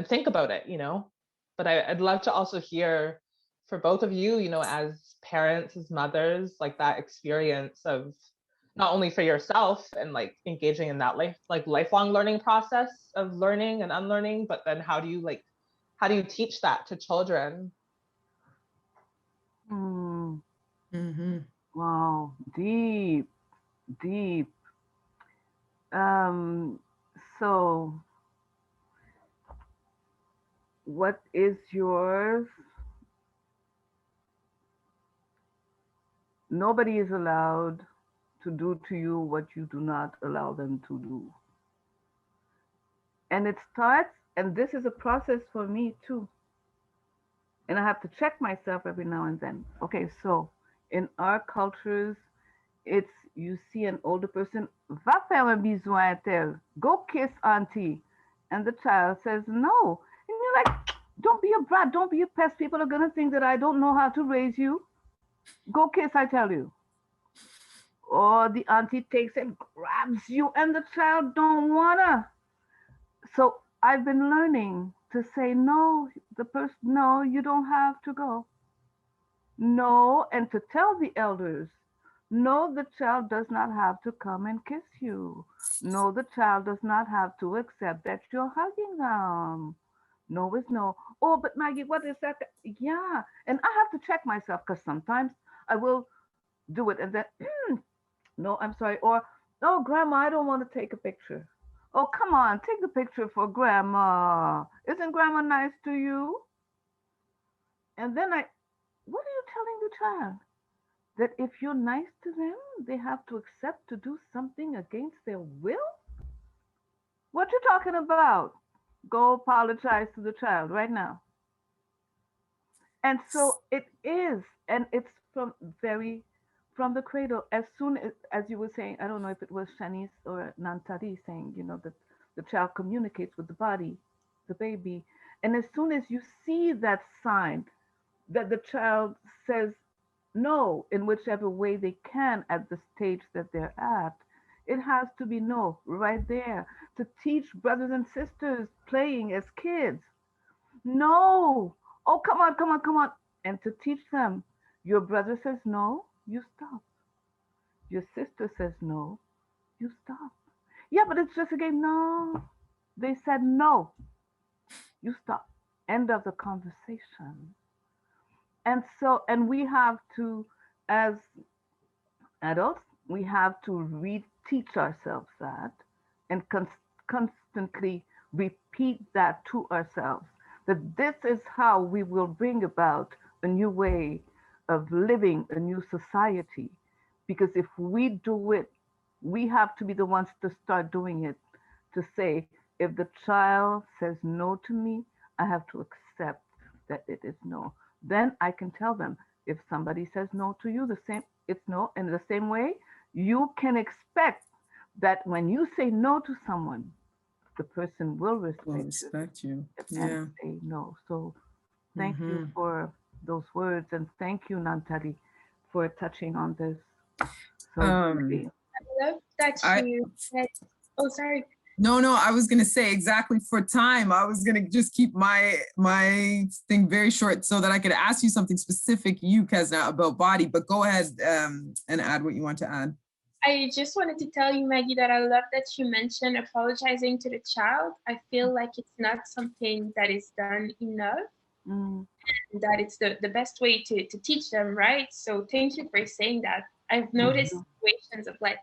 think about it, you know. But I'd love to also hear for both of you, you know, as parents, as mothers, like that experience of not only for yourself and like engaging in that lifelong learning process of learning and unlearning, but then how do you teach that to children? Wow, deep. So what is yours? Nobody is allowed to do to you what you do not allow them to do. And it starts, and this is a process for me too. And I have to check myself every now and then. Okay, so in our cultures, it's you see an older person, va faire un bisou à tel, go kiss auntie. And the child says no. And you're like, don't be a brat, don't be a pest. People are gonna think that I don't know how to raise you. Go kiss, I tell you. Or the auntie takes and grabs you and the child don't wanna. So I've been learning to say no, the person, no, you don't have to go. No, and to tell the elders, no, the child does not have to come and kiss you. No, the child does not have to accept that you're hugging them. No is no. Oh, but Maggie, what is that? Yeah, and I have to check myself because sometimes I will do it and then, no, I'm sorry. Or, oh, Grandma, I don't want to take a picture. Oh, come on, take the picture for Grandma. Isn't Grandma nice to you? And then what are you telling the child? That if you're nice to them, they have to accept to do something against their will? What you talking about? Go apologize to the child right now. And so it is, and it's from the cradle. As soon as you were saying, I don't know if it was Shanice or Nantali saying, you know, that the child communicates with the body, the baby. And as soon as you see that sign that the child says no in whichever way they can at the stage that they're at, it has to be no right there to teach brothers and sisters playing as kids. No. Oh, come on, come on, come on. And to teach them, your brother says no, you stop. Your sister says no, you stop. Yeah, but it's just a game. No. They said no, you stop. End of the conversation. And we have to, as adults, we have to reteach ourselves that and constantly repeat that to ourselves, that this is how we will bring about a new way of living, a new society. Because if we do it, we have to be the ones to start doing it, to say, if the child says no to me, I have to accept that it is no. Then I can tell them, if somebody says no to you, it's no. In the same way, you can expect that when you say no to someone, the person will respect you. And say no. So thank you for those words, and thank you, Nantali, for touching on this. So I love that you said, oh, sorry. No, I was going to say, exactly for time, I was going to just keep my thing very short so that I could ask you something specific, you, Kezna, about body, but go ahead and add what you want to add. I just wanted to tell you, Maggie, that I love that you mentioned apologizing to the child. I feel like it's not something that is done enough, and that it's the best way to teach them, right? So thank you for saying that. I've noticed situations of like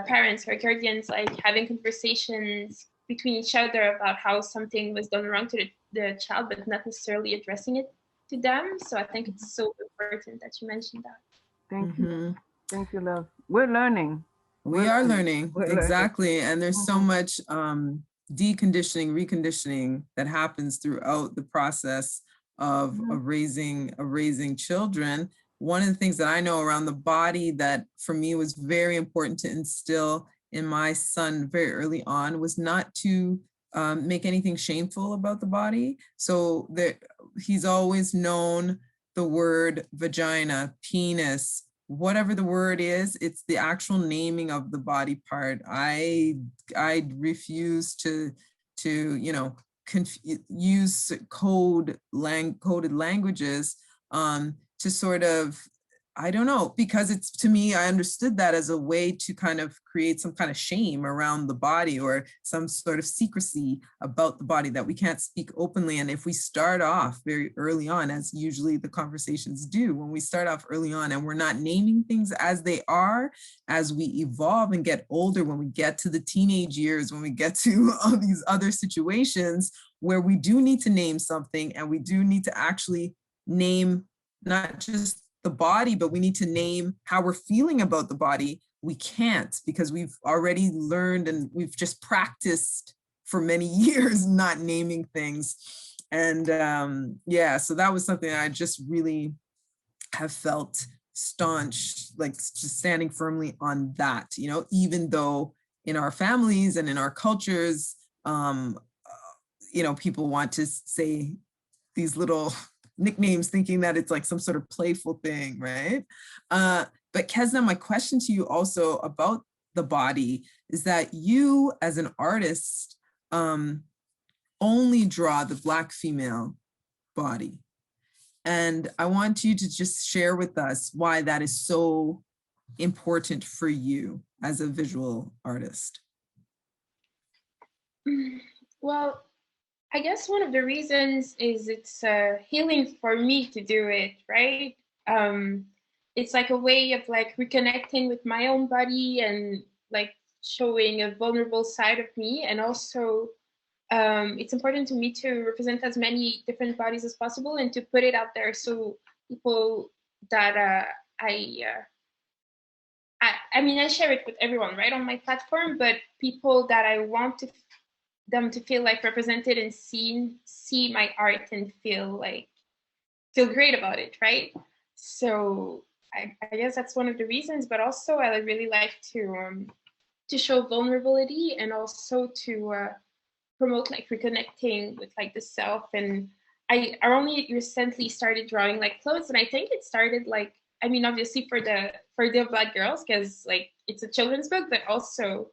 parents or guardians like having conversations between each other about how something was done wrong to the child, but not necessarily addressing it to them. So I think it's so important that you mentioned that. Thank you. Thank you, love. We're learning. We are learning. Exactly. And there's so much deconditioning, reconditioning that happens throughout the process of raising children. One of the things that I know around the body that for me was very important to instill in my son very early on was not to make anything shameful about the body. So he's always known the word vagina, penis, whatever the word is, it's the actual naming of the body part. I refuse to use coded languages to sort of, I don't know, because it's, to me, I understood that as a way to kind of create some kind of shame around the body, or some sort of secrecy about the body that we can't speak openly. And if we start off very early on, as usually the conversations do, when we start off early on and we're not naming things as they are, as we evolve and get older, when we get to the teenage years, when we get to all these other situations where we do need to name something, and we do need to actually name not just the body, but we need to name how we're feeling about the body. We can't, because we've already learned and we've just practiced for many years not naming things. And yeah, so that was something I just really have felt staunch, like just standing firmly on that, you know, even though in our families and in our cultures, you know, people want to say these little nicknames thinking that it's like some sort of playful thing, right? But Kezna, my question to you also about the body is that you as an artist only draw the Black female body. And I want you to just share with us why that is so important for you as a visual artist. Well, I guess one of the reasons is it's healing for me to do it, right? It's like a way of like reconnecting with my own body and like showing a vulnerable side of me. And also it's important to me to represent as many different bodies as possible and to put it out there so people that I mean, I share it with everyone, right, on my platform, but people that I want them to feel like represented and seen, see my art and feel great about it, right? So I guess that's one of the reasons, but also I really like to show vulnerability and also to promote like reconnecting with like the self. And I only recently started drawing like clothes, and I think it started like, I mean, obviously for the Black girls, because like it's a children's book, but also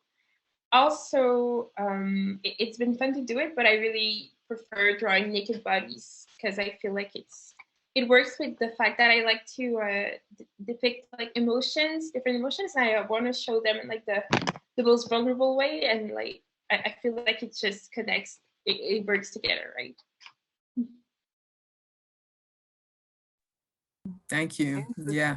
it's been fun to do it, but I really prefer drawing naked bodies because I feel like it works with the fact that I like to depict like different emotions, and I want to show them in like the most vulnerable way, and like I feel like it just connects, it works together, right? Thank you. Yeah.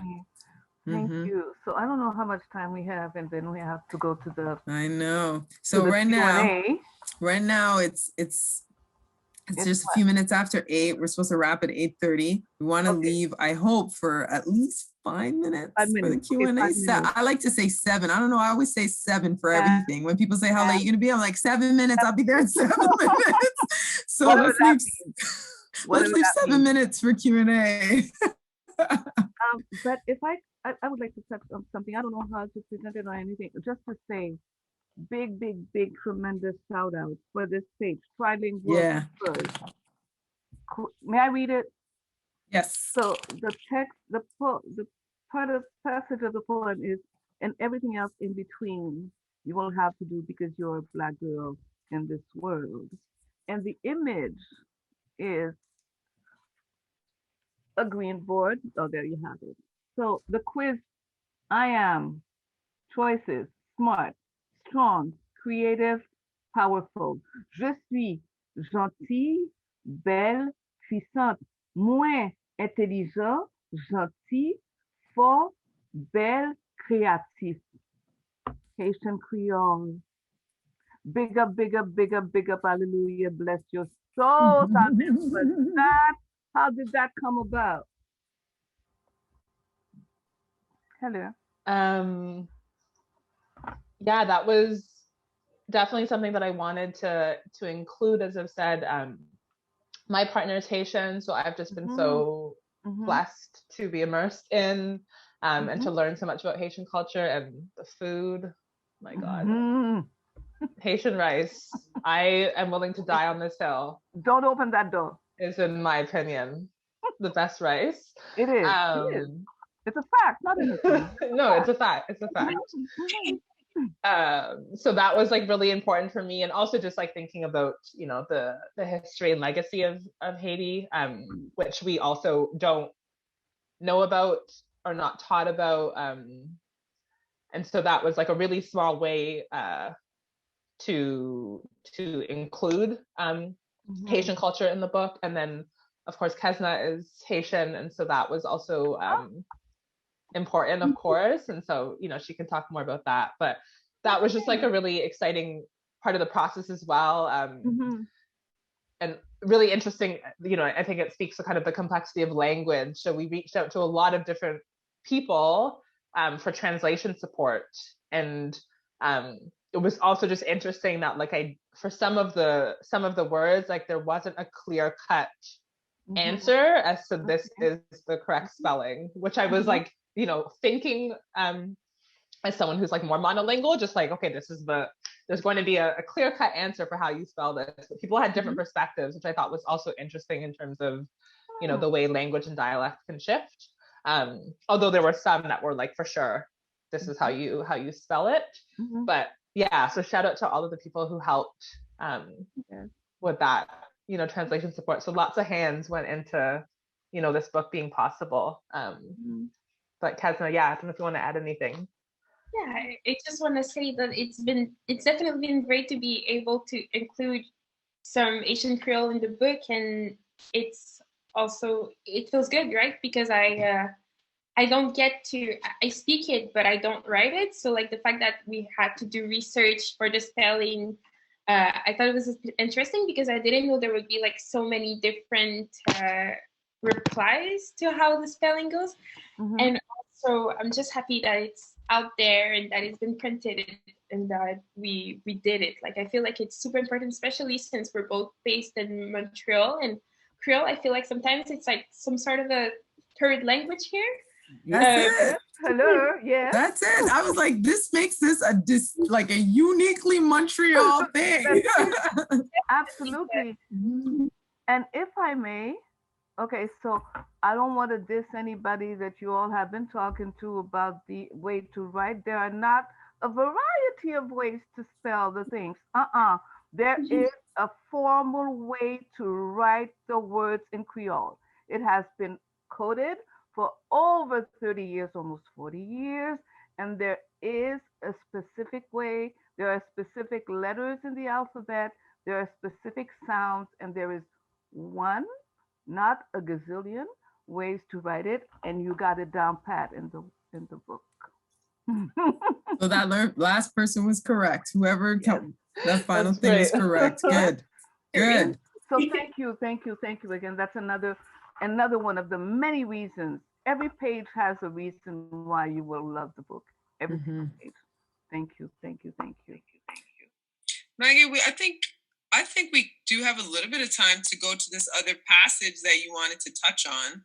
Thank you. So I don't know how much time we have, and then we have to go to the. I know. So right now it's just a few minutes after 8. We're supposed to wrap at 8:30. We want to leave, I hope, for at least 5 minutes for the Q&A. I like to say 7. I don't know. I always say 7 for everything. When people say how late you're gonna be, I'm like 7 minutes. I'll be there in 7 minutes. So let's leave 7 minutes for Q&A. But if I would like to touch on something. I don't know how to present it or anything. Just to say, big, tremendous shout out for this page. Trilingual. Yeah. May I read it? Yes. So the text, the part of passage of the poem is, and everything else in between you will have to do because you're a Black girl in this world. And the image is a green board. Oh, there you have it. So the quiz, I am, choices, smart, strong, creative, powerful. Je suis gentille, belle, puissante, moins intelligent, gentil, fort, belle, créatif. Haitian Creole. Big up, hallelujah, bless your soul. How did that come about? Hello. Yeah, that was definitely something that I wanted to include. As I've said, my partner is Haitian, so I've just been so blessed to be immersed in and to learn so much about Haitian culture and the food. My God. Haitian rice. I am willing to die on this hill. Don't open that door. Is, in my opinion, the best rice. It is. It is. It's a fact, not an opinion. No, it's a fact. It's a fact. So that was like really important for me, and also just like thinking about, you know, the history and legacy of Haiti, which we also don't know about or not taught about. And so that was like a really small way to include Haitian culture in the book. And then of course Kezna is Haitian, and so that was also important, of course. And so, you know, she can talk more about that, but that was just like a really exciting part of the process as well. And really interesting, you know, I think it speaks to kind of the complexity of language. So we reached out to a lot of different people for translation support. And it was also just interesting that like for some of the words, like there wasn't a clear cut answer as to this is the correct spelling, which I was like, you know, thinking as someone who's like more monolingual, just like, okay, there's going to be a clear cut answer for how you spell this. But people had different perspectives, which I thought was also interesting in terms of, you know, the way language and dialect can shift. Although there were some that were like, for sure, this is how you spell it. But yeah, so shout out to all of the people who helped with that, you know, translation support. So lots of hands went into, you know, this book being possible. But Kezna, yeah, I don't know if you want to add anything. Yeah, I just want to say that it's definitely been great to be able to include some Asian Creole in the book, and it's also, it feels good, right? Because I don't get to, I speak it, but I don't write it. So like the fact that we had to do research for the spelling, I thought it was interesting because I didn't know there would be like so many different replies to how the spelling goes. And also I'm just happy that it's out there and that it's been printed and that we did it. Like I feel like it's super important, especially since we're both based in Montreal, and Creole, I feel like sometimes it's like some sort of a third language here. That's it. Hello, yeah. That's it. I was like, this makes this like a uniquely Montreal thing. Absolutely. And if I may, okay, so I don't want to diss anybody that you all have been talking to about the way to write. There are not a variety of ways to spell the things. There is a formal way to write the words in Creole. It has been coded for over 30 years, almost 40 years, and there is a specific way. There are specific letters in the alphabet. There are specific sounds, and there is one, not a gazillion, ways to write it, and you got it down pat in the book. So that last person was correct. Whoever that final That's thing is great. correct. Good. Good. So thank you again. That's another one of the many reasons. Every page has a reason why you will love the book. Every single page. Thank you. Maggie, I think we do have a little bit of time to go to this other passage that you wanted to touch on.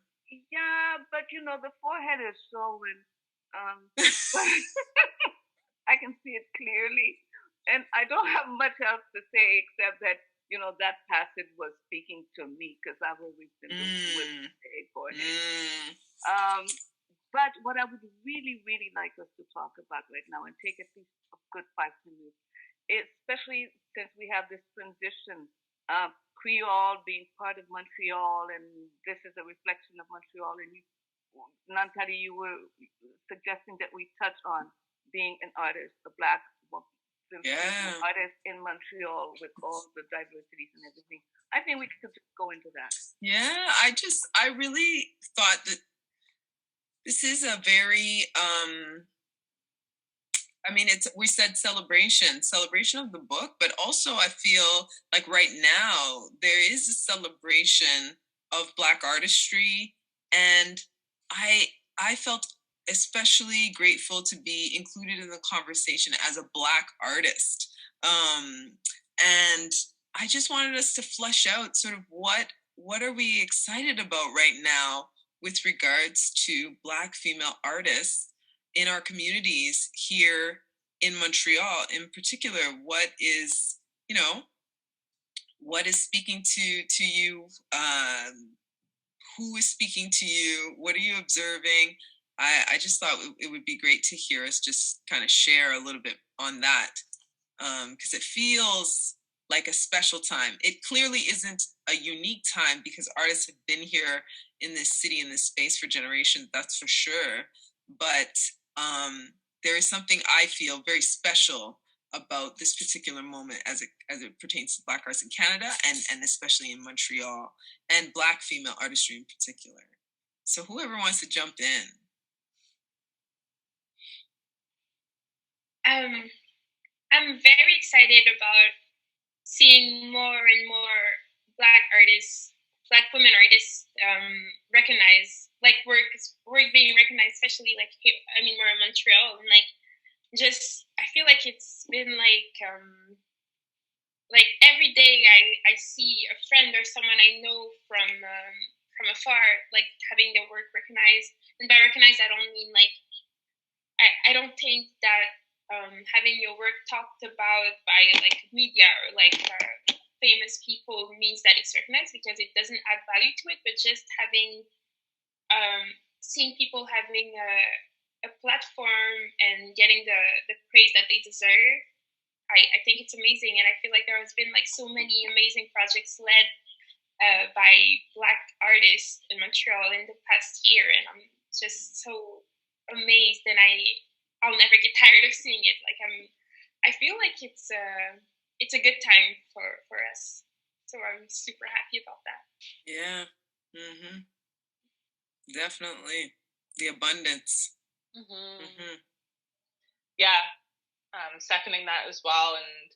Yeah, but you know, the forehead is swollen. I can see it clearly. And I don't have much else to say except that, you know, that passage was speaking to me because I've always been with a forehead. But what I would really, really like us to talk about right now and take at least a good 5 minutes, especially since we have this transition, Creole being part of Montreal, and this is a reflection of Montreal. And Nantali, you were suggesting that we touch on being an artist, a Black woman, artist in Montreal with all the diversities and everything. I think we could just go into that. Yeah, I really thought that this is a very, we said celebration of the book, but also I feel like right now there is a celebration of Black artistry, and I felt especially grateful to be included in the conversation as a Black artist. And I just wanted us to flesh out sort of what are we excited about right now with regards to Black female artists in our communities here in Montreal. In particular, what is speaking to you? Who is speaking to you? What are you observing? I just thought it would be great to hear us just kind of share a little bit on that, because it feels like a special time. It clearly isn't a unique time because artists have been here in this city, in this space for generations, that's for sure. But there is something I feel very special about this particular moment as it pertains to Black arts in Canada and especially in Montreal, and Black female artistry in particular. So whoever wants to jump in. I'm very excited about seeing more and more Black artists, Black women artists, recognized, like work being recognized, especially like here, I mean, we're in Montreal, and like just I feel like it's been like every day I see a friend or someone I know from afar, like having their work recognized. And by recognized, I don't mean like I don't think that having your work talked about by like media or like famous people means that it's recognized, because it doesn't add value to it. But just having seeing people having a platform and getting the praise that they deserve, I think it's amazing. And I feel like there has been like so many amazing projects led by Black artists in Montreal in the past year, and I'm just so amazed, and I'll never get tired of seeing it. Like I feel like it's a good time for us, so I'm super happy about that. Yeah. Mm-hmm. Definitely the abundance. Mm-hmm. Mm-hmm. Yeah, seconding that as well. And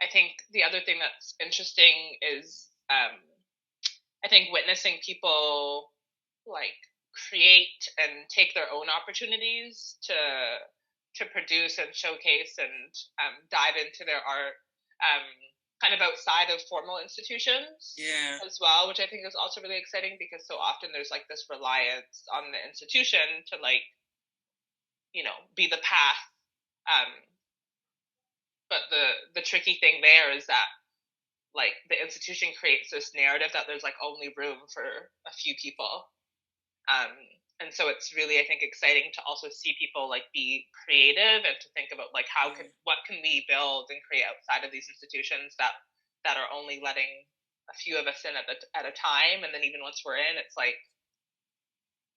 I think the other thing that's interesting is I think witnessing people like create and take their own opportunities to produce and showcase and dive into their art kind of outside of formal institutions as well, which I think is also really exciting, because so often there's like this reliance on the institution to like, you know, be the path. But the tricky thing there is that like the institution creates this narrative that there's like only room for a few people. And so it's really, I think, exciting to also see people like be creative and to think about like what can we build and create outside of these institutions that are only letting a few of us in at a time. And then even once we're in, it's like,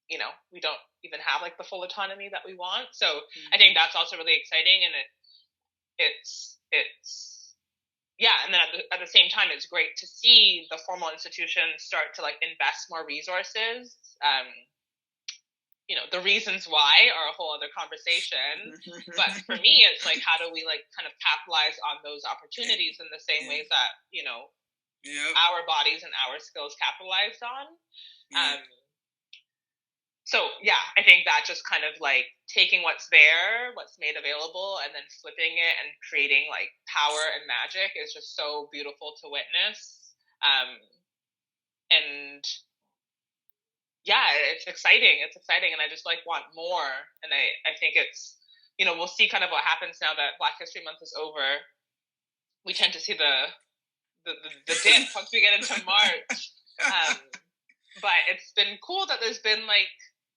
you know, we don't even have like the full autonomy that we want. So I think that's also really exciting. And it's yeah. And then at the same time, it's great to see the formal institutions start to like invest more resources. You know, the reasons why are a whole other conversation. But for me, it's like, how do we like kind of capitalize on those opportunities in the same ways that, you know, our bodies and our skills capitalized on? So yeah, I think that just kind of like taking what's there, what's made available, and then flipping it and creating like power and magic is just so beautiful to witness. And yeah, it's exciting. It's exciting. And I just like want more. And I think it's, you know, we'll see kind of what happens now that Black History Month is over. We tend to see the dip once we get into March. But it's been cool that there's been like,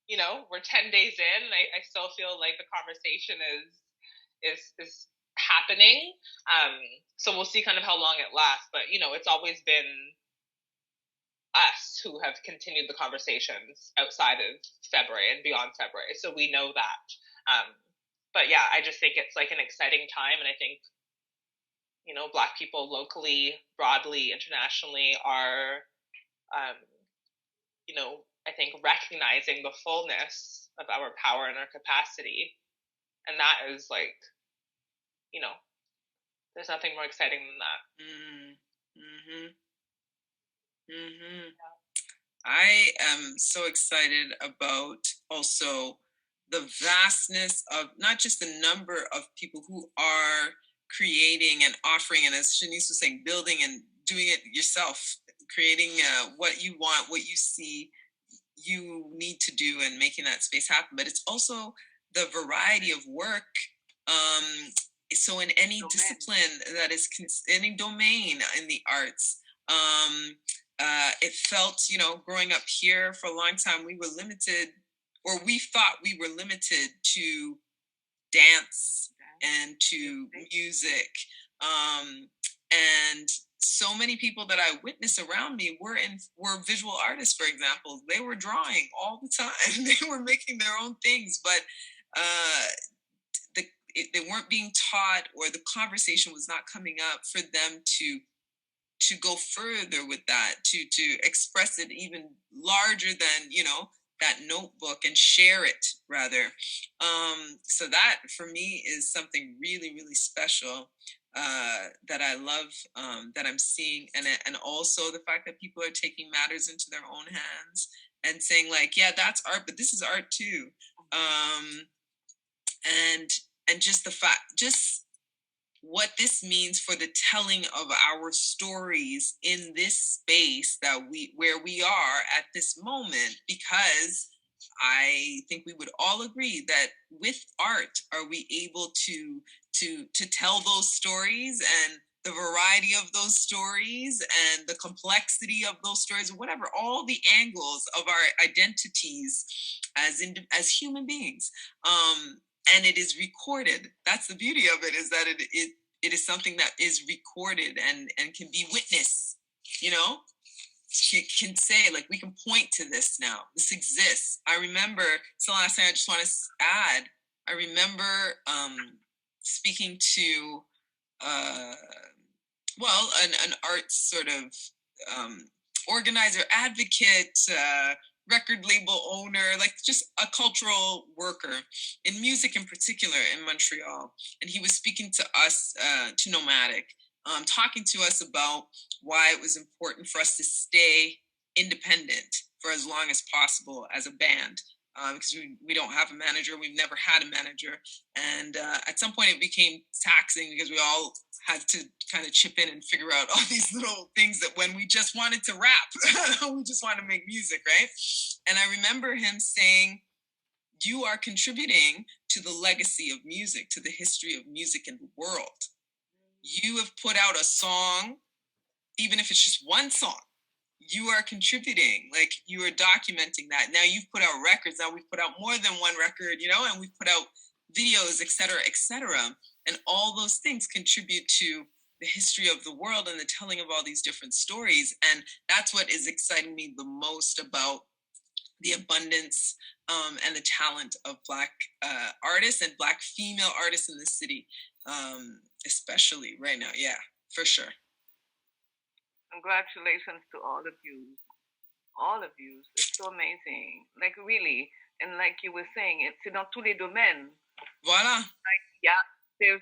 you know, we're 10 days in, and I still feel like the conversation is happening. So we'll see kind of how long it lasts. But, you know, it's always been us who have continued the conversations outside of February and beyond February. So we know that. But yeah, I just think it's like an exciting time. And I think, you know, Black people locally, broadly, internationally are, you know, I think recognizing the fullness of our power and our capacity. And that is like, you know, there's nothing more exciting than that. Mm-hmm. Mm-hmm. I am so excited about also the vastness of not just the number of people who are creating and offering, and as Shanice was saying, building and doing it yourself, creating what you want, what you see you need to do, and making that space happen. But it's also the variety of work. So in any discipline that is, any domain in the arts, it felt, you know, growing up here for a long time, we were limited, or we thought we were limited to dance and to music. And so many people that I witnessed around me were visual artists, for example. They were drawing all the time. They were making their own things, but they weren't being taught, or the conversation was not coming up for them to go further with that, to express it even larger than, that notebook, and share it rather. So that for me is something really, really special that I love, that I'm seeing. And also the fact that people are taking matters into their own hands and saying like, yeah, that's art, but this is art too. And just the fact, just what this means for the telling of our stories in this space where we are at this moment, because I think we would all agree that with art are we able to tell those stories, and the variety of those stories and the complexity of those stories, or whatever, all the angles of our identities as human beings. And it is recorded. That's the beauty of it, is that it is something that is recorded and can be witnessed, can say, like, we can point to this now. This exists. I remember, it's the last thing I just want to add. I remember speaking to, an arts sort of organizer, advocate, record label owner, like just a cultural worker in music in particular in Montreal. And he was speaking to us, to Nomadic, talking to us about why it was important for us to stay independent for as long as possible as a band. Because we don't have a manager. We've never had a manager. And at some point it became taxing, because we all had to kind of chip in and figure out all these little things that when we just wanted to rap, we just wanted to make music, right? And I remember him saying, you are contributing to the legacy of music, to the history of music in the world. You have put out a song, even if it's just one song, you are contributing, like you are documenting that. Now you've put out records, now we've put out more than one record, and we've put out videos, et cetera, et cetera. And all those things contribute to the history of the world and the telling of all these different stories. And that's what is exciting me the most about the abundance and the talent of Black artists and Black female artists in the city, especially right now. Yeah, for sure. Congratulations to all of you. All of you. It's so amazing. Like, really. And like you were saying, it's dans tous les domaines. Voilà. Like, yeah, there are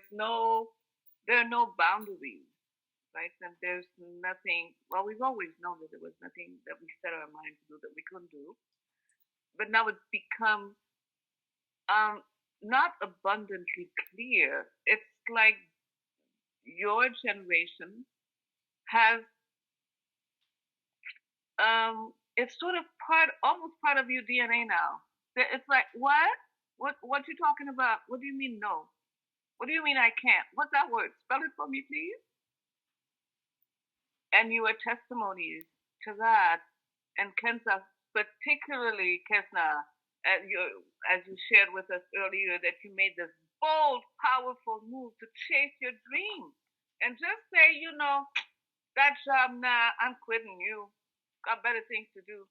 no boundaries, right? And there's nothing, well, we've always known that there was nothing that we set our mind to do that we couldn't do. But now it's become not abundantly clear. It's like your generation has, it's sort of almost part of your DNA now. It's like, what you talking about? What do you mean no? What do you mean I can't? What's that word? Spell it for me, please. And you are testimonies to that. And Kezna, particularly Kezna, as you shared with us earlier, that you made this bold, powerful move to chase your dream. And just say, that job, nah, I'm quitting you. Got better things to do.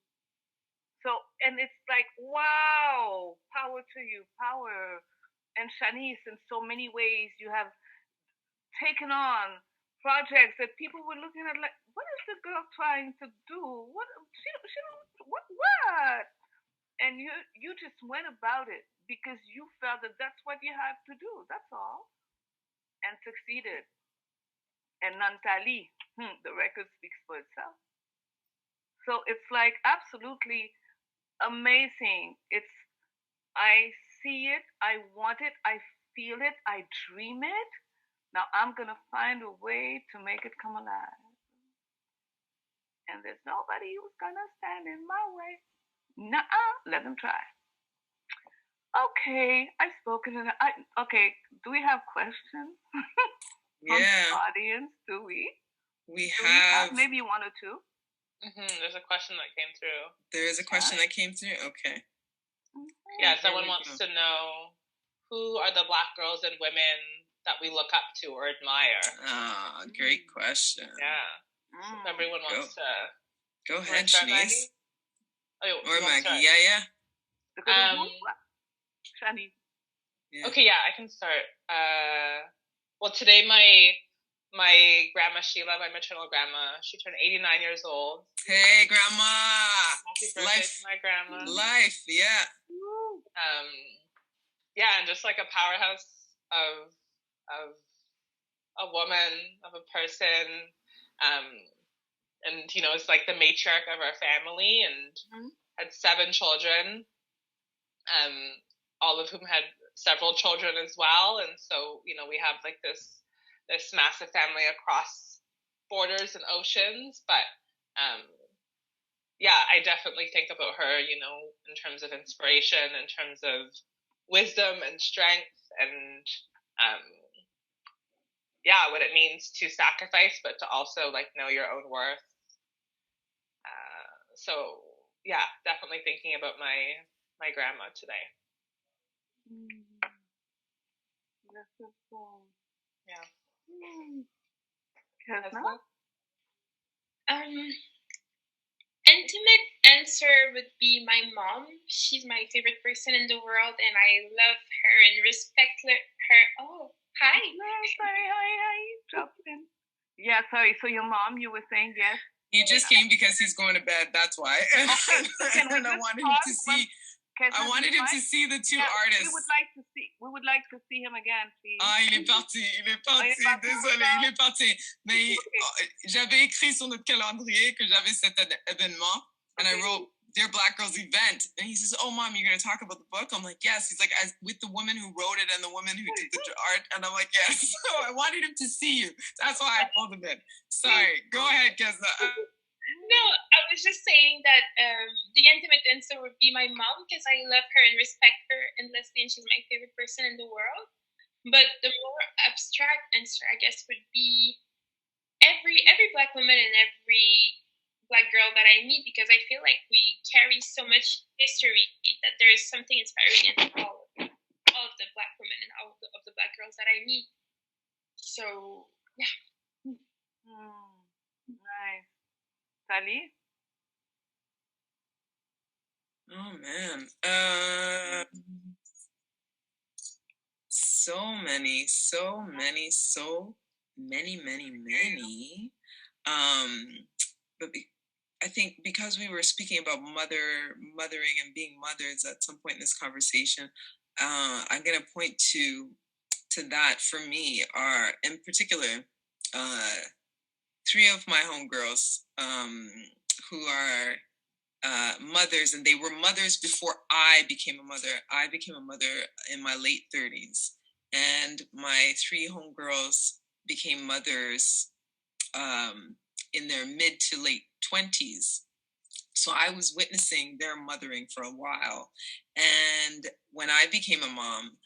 So, and it's like, wow, power to you, power. And Shanice, in so many ways, you have taken on projects that people were looking at like, what is the girl trying to do? What? And you just went about it because you felt that that's what you had to do. That's all. And succeeded. And Nantali, the record speaks for itself. So it's like absolutely amazing. I see it, I want it, I feel it, I dream it. Now I'm gonna find a way to make it come alive. And there's nobody who's gonna stand in my way. Nuh-uh, let them try. Okay, I've spoken. Okay, do we have questions? From the audience, do we? We have maybe one or two. There's a question that came through. There is a question that came through? Okay. Yeah, someone wants to know, who are the Black girls and women that we look up to or admire? Great question. Yeah. Everyone wants to. Go ahead, Shanice. Or Maggie. Yeah. Shanice. Yeah. Okay, yeah, I can start. Well, today my grandma Sheila, my maternal grandma, she turned 89 years old. Hey, Grandma! Happy birthday to my grandma. Life, yeah. Yeah, and just like a powerhouse of a woman, of a person, and you know, it's like the matriarch of our family, and had 7 children, all of whom had several children as well, and so you know, we have like this massive family across borders and oceans, but yeah, I definitely think about her, you know, in terms of inspiration, in terms of wisdom and strength, and yeah, what it means to sacrifice, but to also like know your own worth. So yeah, definitely thinking about my grandma today. That's so cool. Yeah. Kezna? Intimate answer would be my mom. She's my favorite person in the world, and I love her and respect her. Oh, hi. No, sorry. Hi. Dropped in. Yeah, sorry. So your mom, you were saying yes? He just came because he's going to bed. That's why. Okay. And I wanted him to see. I wanted him to see the 2 artists. We would like to see him again, please. Il est parti. Désolé, il est parti. Mais j'avais écrit sur notre calendrier que j'avais cet événement, and I wrote Dear Black Girls event, and he says, "Oh, Mom, you're going to talk about the book?" I'm like, "Yes." He's like, "As with the woman who wrote it and the woman who did the art," and I'm like, "Yes." So I wanted him to see you. That's why I pulled him in. Sorry. Go ahead, Kezna. No, I was just saying that the intimate answer would be my mom, because I love her and respect her endlessly, and she's my favorite person in the world. But the more abstract answer, I guess, would be every Black woman and every Black girl that I meet, because I feel like we carry so much history that there is something inspiring in all of the Black women and all of the Black girls that I meet. So, yeah. Nice. Sally? Oh man. So many. But I think because we were speaking about mothering and being mothers at some point in this conversation, I'm gonna point to that for me are in particular 3 of my homegirls who are mothers, and they were mothers before I became a mother. I became a mother in my late 30s, and my 3 homegirls became mothers in their mid to late 20s. So I was witnessing their mothering for a while. And when I became a mom,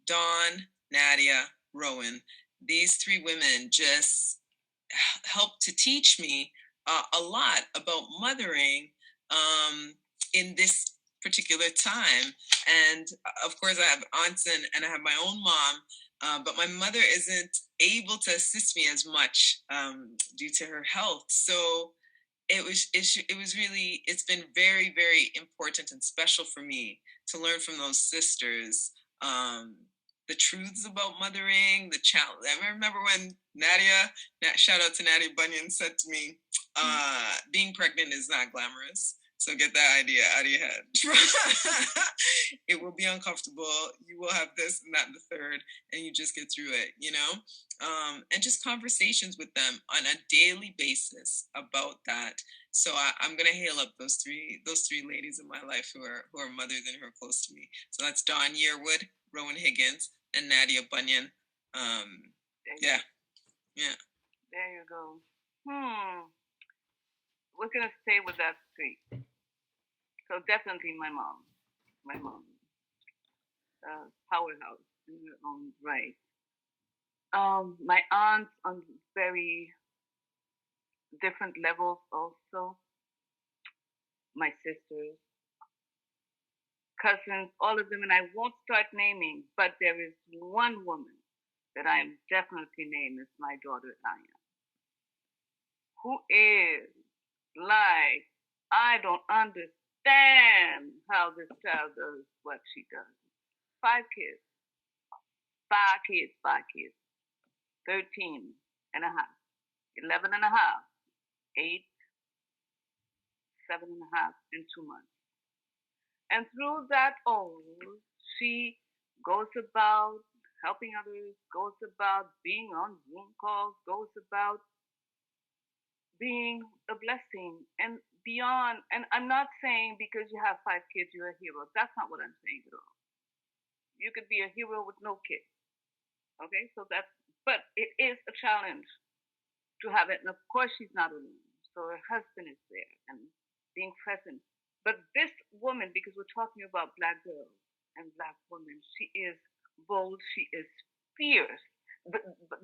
Dawn, Nadia, Rowan, these 3 women just helped to teach me a lot about mothering in this particular time. And of course, I have aunts and I have my own mom, but my mother isn't able to assist me as much due to her health. So it's been very, very important and special for me to learn from those sisters the truths about mothering, the challenge. I remember when Nadia, shout out to Nadia Bunyan, said to me, being pregnant is not glamorous. So get that idea out of your head. It will be uncomfortable. You will have this and that and the third, and you just get through it, you know? And just conversations with them on a daily basis about that. So I'm gonna hail up those three ladies in my life who are mothers and who are close to me. So that's Dawn Yearwood, Rowan Higgins, and Nadia Bunyan. Yeah. There you go. We're gonna stay with that 3. So definitely my mom, powerhouse in her own right. My aunts on very different levels also. My sisters, cousins, all of them, and I won't start naming, but there is one woman that I am definitely named is my daughter Aya, who is like, I don't understand how this child does what she does. 5 kids, 13 and a half, 11 and a half, 8, 7 and a half, and 2 months. And through that all, she goes about helping others, goes about being on Zoom calls, goes about being a blessing and beyond. And I'm not saying because you have 5 kids, you're a hero. That's not what I'm saying at all. You could be a hero with no kids. Okay, so but it is a challenge to have it. And of course, she's not alone. So her husband is there and being present. But this woman, because we're talking about Black girls and Black women, she is bold, she is fierce.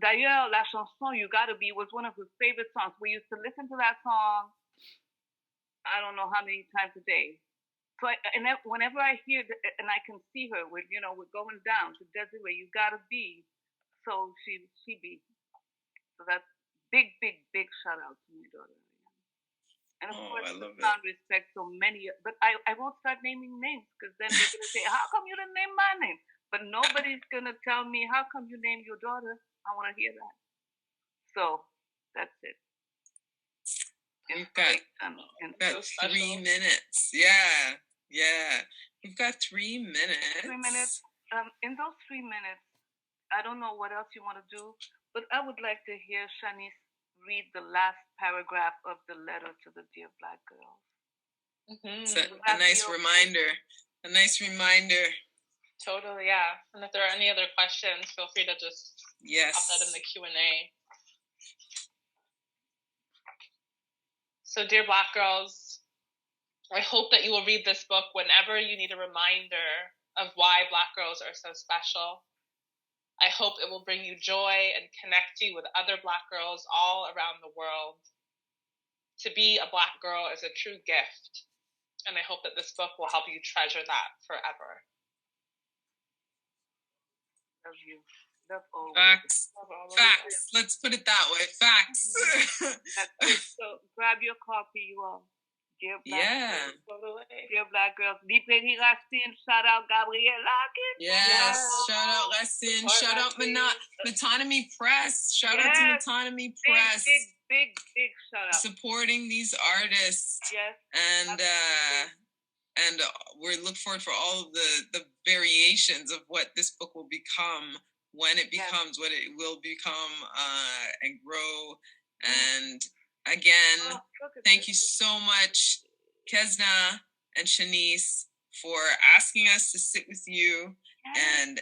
D'ailleurs, la chanson You Gotta Be was one of her favorite songs. We used to listen to that song, I don't know how many times a day. So whenever I hear and I can see her with, we're going down to Desiree, You Gotta Be. So she be. So that's big, big, big shout out to my daughter. And of course, profound respect so many, but I won't start naming names because then they're going to say, how come you didn't name my name? But nobody's going to tell me, how come you named your daughter? I want to hear that. So that's it. We've got 3 minutes. Yeah. We've got 3 minutes. 3 minutes. In those 3 minutes, I don't know what else you want to do, but I would like to hear Shanice read the last paragraph of the letter to the Dear Black Girls. Mm-hmm. So a nice reminder. A nice reminder. Totally, yeah. And if there are any other questions, feel free to just pop that in the Q&A. So, Dear Black Girls, I hope that you will read this book whenever you need a reminder of why Black girls are so special. I hope it will bring you joy and connect you with other Black girls all around the world. To be a Black girl is a true gift, and I hope that this book will help you treasure that forever. Love you. Love always. Facts. Love always. Facts. Let's put it that way. Facts. So grab your copy, you all. Dear Black Girls. Dear Black Girls. Librairie Racines. Shout out Gabrielle Lockett. Yes. Shout out Racines. Shout out Metonymy Press. Shout out to Metonymy Press. Big shout out. Supporting these artists. Yes. And we look forward for all of the variations of what this book will become when it becomes what it will become and grow. And again, thank you so much, Kezna and Shanice, for asking us to sit with you and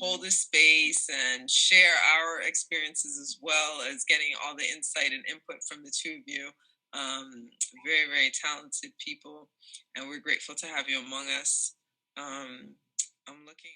hold this space and share our experiences as well as getting all the insight and input from the two of you. Very, very talented people, and we're grateful to have you among us. I'm looking